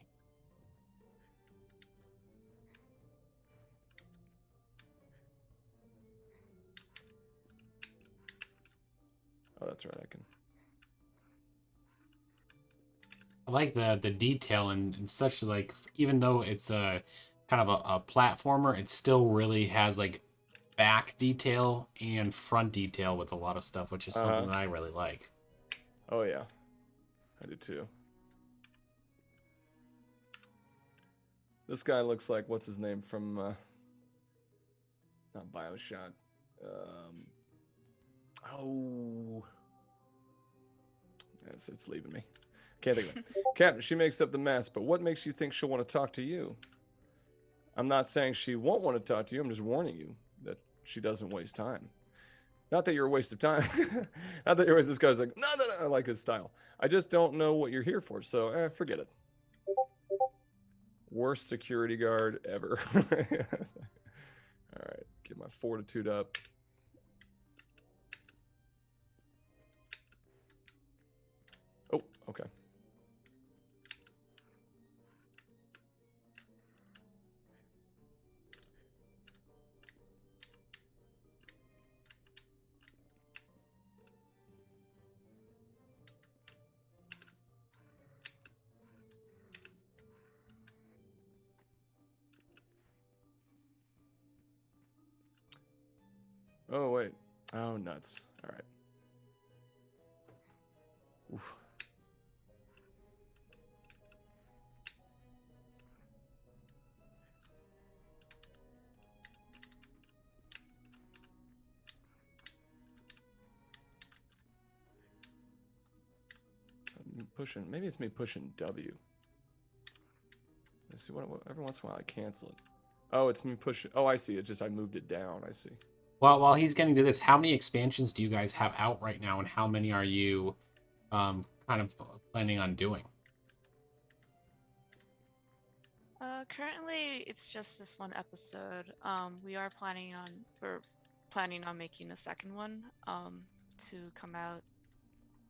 Oh, that's right. I like the detail and such, like, even though it's a kind of a platformer, it still really has like back detail and front detail with a lot of stuff, which is something that I really like. Oh yeah, I do too. This guy looks like, what's his name from not BioShock. Oh, it's leaving me. Can't think of it. Captain, she makes up the mess, but what makes you think she'll want to talk to you? I'm not saying she won't want to talk to you. I'm just warning you that she doesn't waste time. Not that you're a waste of time. Not that you're a waste. This guy's like, no, I like his style. I just don't know what you're here for, so forget it. Worst security guard ever. All right, get my fortitude up. Oh, okay. Oh, wait. Oh, nuts. All right. Oof. I'm pushing. Maybe it's me pushing W. Let's see what every once in a while I cancel it. Oh, it's me pushing. Oh, I see. It just I moved it down. I see. Well, while he's getting to this, how many expansions do you guys have out right now, and how many are you kind of planning on doing? Currently, it's just this one episode. We're planning on making a second one. to come out.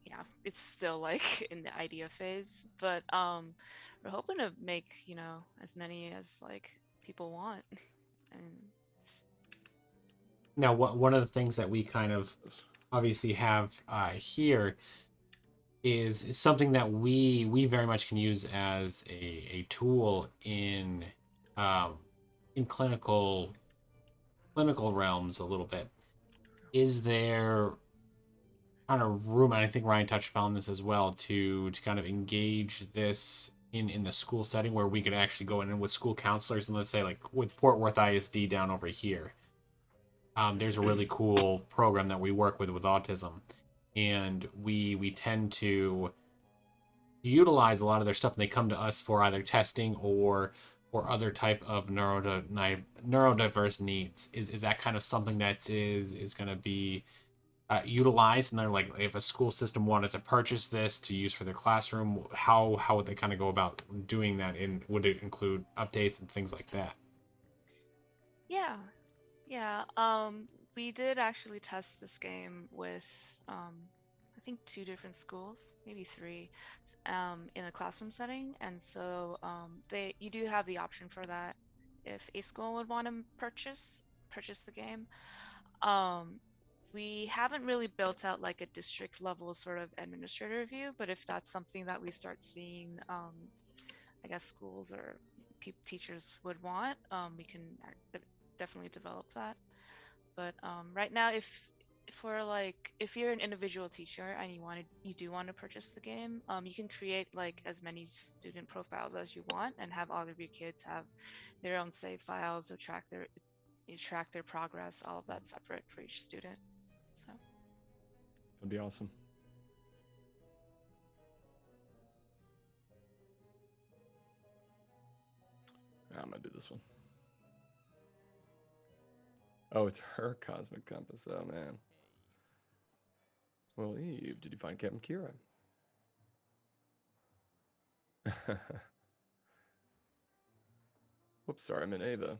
Yeah, it's still like in the idea phase, but we're hoping to make, you know, as many as like people want. And Now, one of the things that we kind of obviously have here is something that we very much can use as a tool um, in clinical realms a little bit. Is there kind of room, and I think Ryan touched upon this as well, to kind of engage this in the school setting where we could actually go in with school counselors, and let's say like with Fort Worth ISD down over here, there's a really cool program that we work with autism, and we tend to utilize a lot of their stuff, and they come to us for either testing or other type of neurodiverse needs. Is that kind of something that is going to be utilized? And they're like, if a school system wanted to purchase this to use for their classroom, how would they kind of go about doing that? And would it include updates and things like that? yeah, yeah. We did actually test this game with I think 2 different schools, maybe 3, in a classroom setting, and so you do have the option for that if a school would want to purchase the game. We haven't really built out like a district level sort of administrator review, but if that's something that we start seeing, I guess schools or teachers would want, we can definitely develop that. But right now, if you're an individual teacher and you do want to purchase the game, you can create like as many student profiles as you want and have all of your kids have their own save files or track their progress, all of that separate for each student. So That'd be awesome. I'm gonna do this one. Oh, it's her cosmic compass. Oh man. Well, Eve, did you find Captain Kira? Whoops, sorry, I meant Ava.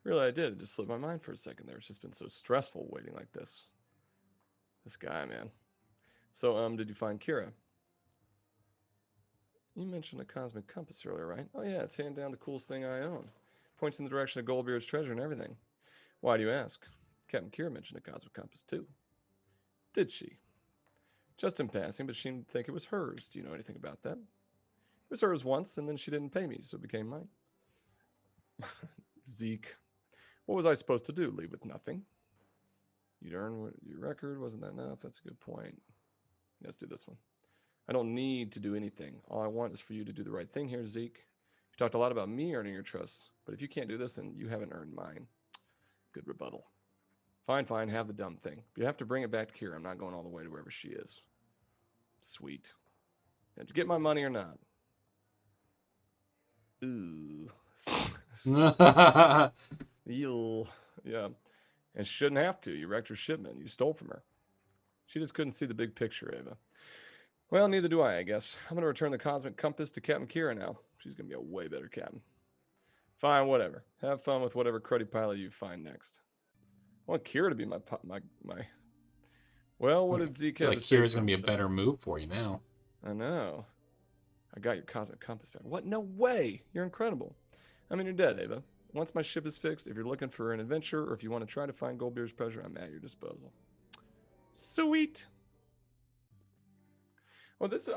Really, I did. It just slipped my mind for a second there. It's just been so stressful waiting like this. This guy, man. So, did you find Kira? You mentioned a cosmic compass earlier, right? Oh yeah, it's hand down the coolest thing I own. Points in the direction of Goldbeard's treasure and everything. Why do you ask? Captain Kira mentioned a cosmic compass too. Did she? Just in passing, but she didn't think it was hers. Do you know anything about that? It was hers once, and then she didn't pay me, so it became mine. Zeke. What was I supposed to do? Leave with nothing? You'd earn your record. Wasn't that enough? That's a good point. Let's do this one. I don't need to do anything. All I want is for you to do the right thing here, Zeke. You talked a lot about me earning your trust, but if you can't do this, then you haven't earned mine. Good rebuttal. Fine, fine, have the dumb thing. But you have to bring it back to Kira. I'm not going all the way to wherever she is. Sweet. Did you get my money or not? Ooh. Ew. Yeah. And shouldn't have to. You wrecked her shipment. You stole from her. She just couldn't see the big picture, Ava. Well, neither do I guess. I'm going to return the cosmic compass to Captain Kira now. She's going to be a way better captain. Fine, whatever. Have fun with whatever cruddy pilot you find next. I want Kira to be my. Well, what did Zeke have to say? Kira's going to be a better move for you now. I know. I got your cosmic compass back. What? No way. You're incredible. I mean, you're dead, Ava. Once my ship is fixed, if you're looking for an adventure or if you want to try to find Goldbeard's treasure, I'm at your disposal. Sweet. Well, it's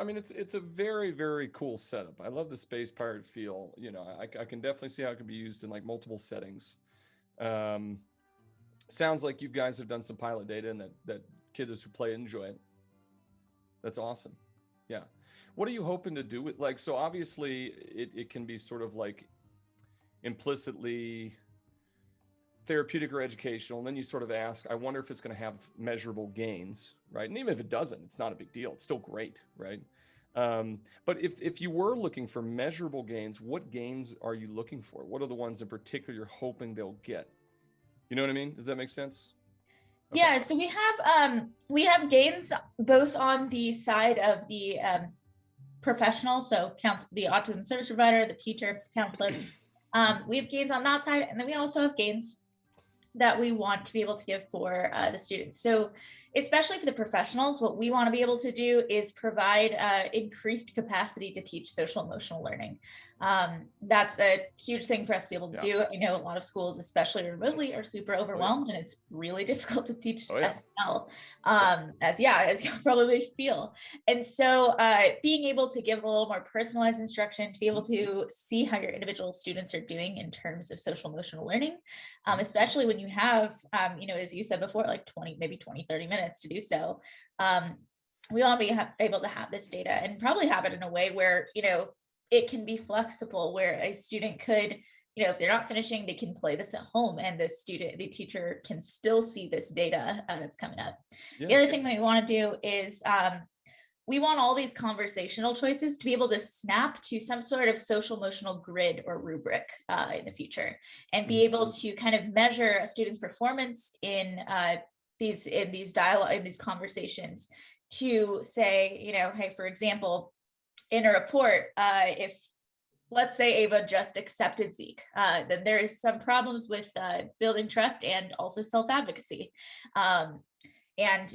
a very, very cool setup. I love the space pirate feel. You know, I can definitely see how it can be used in like multiple settings. Sounds like you guys have done some pilot data and that kids who play enjoy it. That's awesome. Yeah. What are you hoping to do with, like, so obviously it can be sort of like implicitly therapeutic or educational, and then you sort of ask, I wonder if it's going to have measurable gains, right? And even if it doesn't, it's not a big deal. It's still great, right? But if you were looking for measurable gains, what gains are you looking for? What are the ones in particular you're hoping they'll get? You know what I mean? Does that make sense? Okay. Yeah, so we have gains both on the side of the professional, so the autism service provider, the teacher, counselor. We have gains on that side, and then we also have gains that we want to be able to give for the students. So especially for the professionals, what we want to be able to do is provide increased capacity to teach social emotional learning. That's a huge thing for us to be able to do. I know a lot of schools, especially remotely, are super overwhelmed, and it's really difficult to teach SEL, as you'll probably feel. And so being able to give a little more personalized instruction, to be able to see how your individual students are doing in terms of social emotional learning, especially when you have, as you said before, like 30 minutes to do so. We want to be able to have this data and probably have it in a way where, it can be flexible, where a student could, if they're not finishing, they can play this at home, and the teacher can still see this data that's coming up. The other thing that we want to do is we want all these conversational choices to be able to snap to some sort of social emotional grid or rubric in the future, and be able to kind of measure a student's performance in these dialogue, in these conversations, to say, hey, for example, in a report, if let's say Ava just accepted Zeke, then there is some problems with building trust and also self-advocacy, and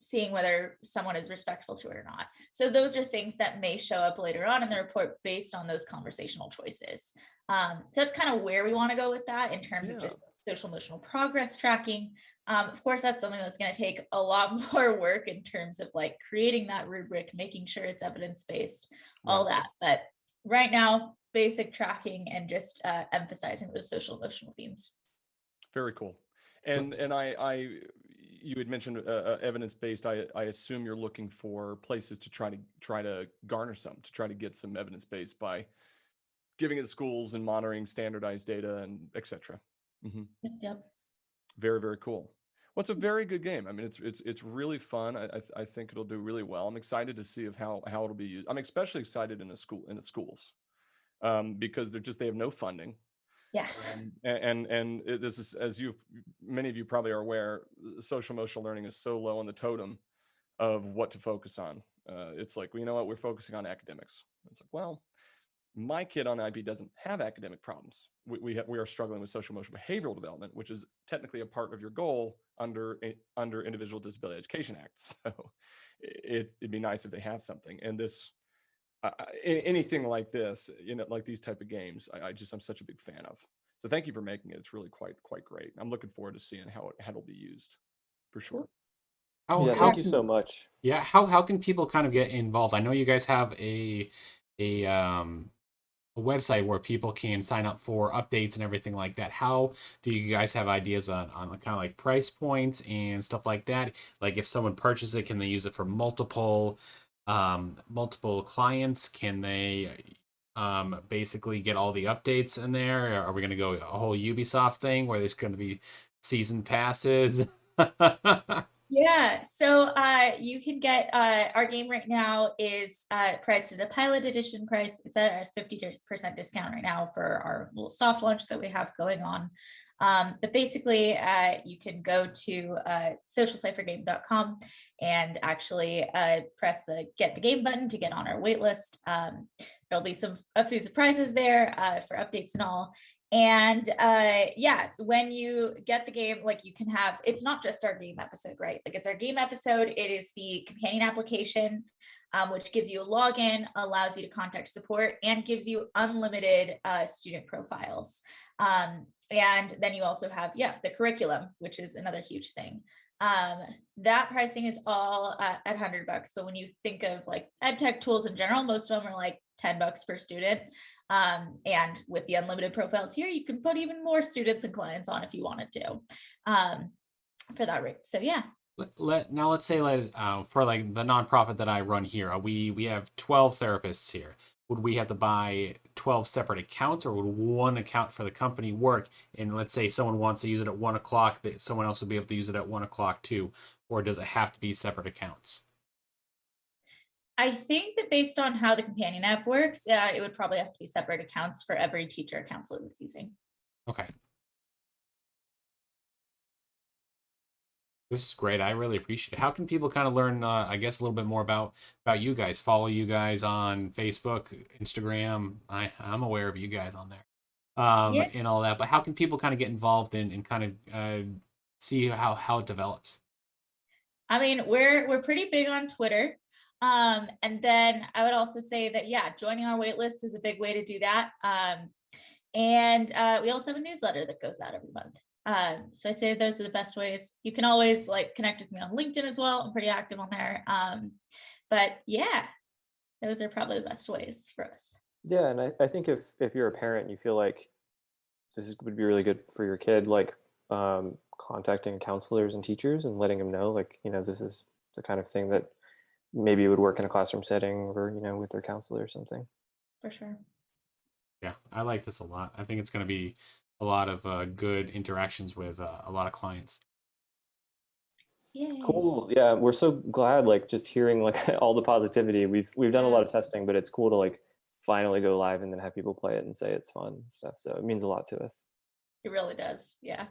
seeing whether someone is respectful to it or not. So those are things that may show up later on in the report based on those conversational choices. So that's kind of where we want to go with that in terms of just social emotional progress tracking. Of course, that's something that's going to take a lot more work in terms of like creating that rubric, making sure it's evidence-based, all that. But right now, basic tracking and just emphasizing those social emotional themes. Very cool. And you had mentioned evidence-based. I assume you're looking for places to try to garner to try to get some evidence-based by giving it to schools and monitoring standardized data and etc. Yep. Very, very cool. Well, it's a very good game. I mean, it's really fun. I think it'll do really well. I'm excited to see how it'll be used. I'm especially excited in the schools because they have no funding. Yeah. And this is, as many of you probably are aware, social emotional learning is so low on the totem of what to focus on. It's like, well, you know what, we're focusing on academics. It's like, well, my kid on IB doesn't have academic problems. We are struggling with social emotional behavioral development, which is technically a part of your goal under Individual Disability Education Act. So it'd be nice if they have something. And this, anything like this, like these type of games, I'm such a big fan of. So thank you for making it. It's really quite great. I'm looking forward to seeing how it'll be used, for sure. Thank you so much. Yeah, how can people kind of get involved? I know you guys have a website where people can sign up for updates and everything like that. How do you guys have ideas on kind of like price points and stuff like that? Like if someone purchases it, can they use it for multiple clients? Can they basically get all the updates in there? Are we going to go a whole Ubisoft thing where there's going to be season passes? Yeah, so you can get our game right now is priced at a pilot edition price. It's at a 50% discount right now for our little soft launch that we have going on. But basically, you can go to socialciphergame.com and actually press the get the game button to get on our wait list. There'll be a few surprises there for updates and all. And when you get the game, like you can have, it's not just our game episode, right? Like it's our game episode. It is the companion application, which gives you a login, allows you to contact support, and gives you unlimited student profiles. And then you also have, the curriculum, which is another huge thing. That pricing is all at $100, but when you think of like ed tech tools in general, most of them are like $10 per student. And with the unlimited profiles here, you can put even more students and clients on if you wanted to, for that rate. So yeah. Now let's say for like the nonprofit that I run here, we have 12 therapists here. Would we have to buy 12 separate accounts, or would one account for the company work? And let's say someone wants to use it at 1 o'clock, that someone else would be able to use it at 1 o'clock too, or does it have to be separate accounts? I think that based on how the companion app works, it would probably have to be separate accounts for every teacher or counselor that's using. Okay. This is great. I really appreciate it. How can people kind of learn, I guess, a little bit more about you guys? Follow you guys on Facebook, Instagram. I'm aware of you guys on there, and all that. But how can people kind of get involved and kind of see how it develops? I mean, we're pretty big on Twitter. And then I would also say that, yeah, joining our wait list is a big way to do that. And we also have a newsletter that goes out every month. So I say those are the best ways. You can always like connect with me on LinkedIn as well. I'm pretty active on there. But yeah, those are probably the best ways for us. Yeah, and I think if you're a parent and you feel like would be really good for your kid, like contacting counselors and teachers and letting them know, like, this is the kind of thing that maybe would work in a classroom setting or, with their counselor or something. For sure. Yeah, I like this a lot. I think it's going to be a lot of good interactions with a lot of clients. Yay. Cool. Yeah, we're so glad, like, just hearing like all the positivity. We've done a lot of testing, but it's cool to like finally go live and then have people play it and say it's fun and stuff. So it means a lot to us. It really does. Yeah.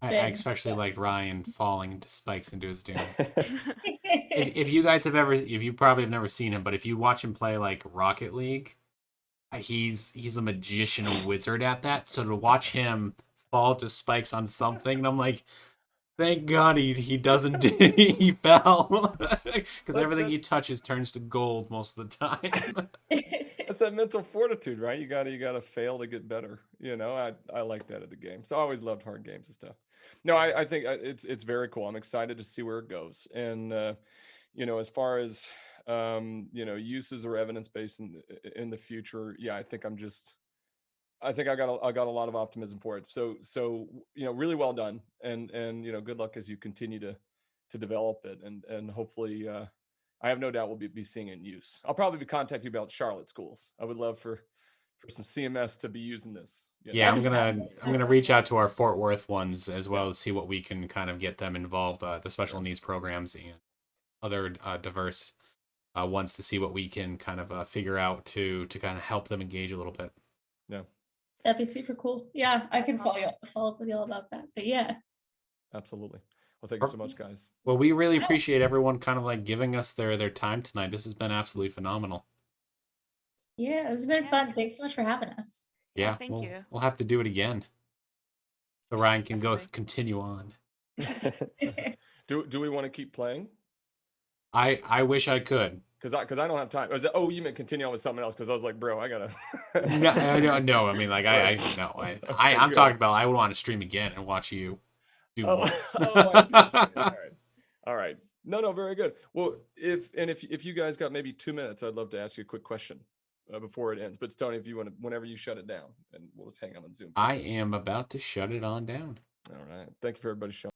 I especially liked Ryan falling into spikes into his doom. if you guys if you probably have never seen him, but if you watch him play like Rocket League, he's a magician, a wizard at that. So to watch him fall to spikes on something, and I'm like, thank God he doesn't he fell, because everything he touches turns to gold most of the time. That's that mental fortitude, right? You gotta fail to get better. I like that at the game. So I always loved hard games and stuff. No, I think it's very cool. I'm excited to see where it goes. And as far as uses or evidence based in the future, yeah, I think I got a lot of optimism for it. So really well done, and good luck as you continue to develop it, and hopefully I have no doubt we'll be seeing it in use. I'll probably be contacting you about Charlotte schools. I would love for some CMS to be using this. Yeah, I'm gonna reach out to our Fort Worth ones as well to see what we can kind of get them involved, the special needs programs and other diverse ones, to see what we can kind of figure out to kind of help them engage a little bit. Yeah, that'd be super cool. Yeah, I can follow up with y'all about that. But yeah, absolutely. Well, thank you so much, guys. Well, we really appreciate everyone kind of like giving us their time tonight. This has been absolutely phenomenal. Yeah, it's been fun. Thanks so much for having us. Yeah, thank you. We'll have to do it again, so Ryan can continue on. Do we want to keep playing? I wish I could. Because I don't have time. You meant continue on with something else? Because I was like, bro, I gotta. no. I mean, like I'm talking about. I would want to stream again and watch you do more. All right. No, very good. Well, if you guys got maybe 2 minutes, I'd love to ask you a quick question before it ends. But Tony, if you want to, whenever you shut it down, and we'll just hang out on Zoom. I am about to shut it on down. All right. Thank you for everybody showing.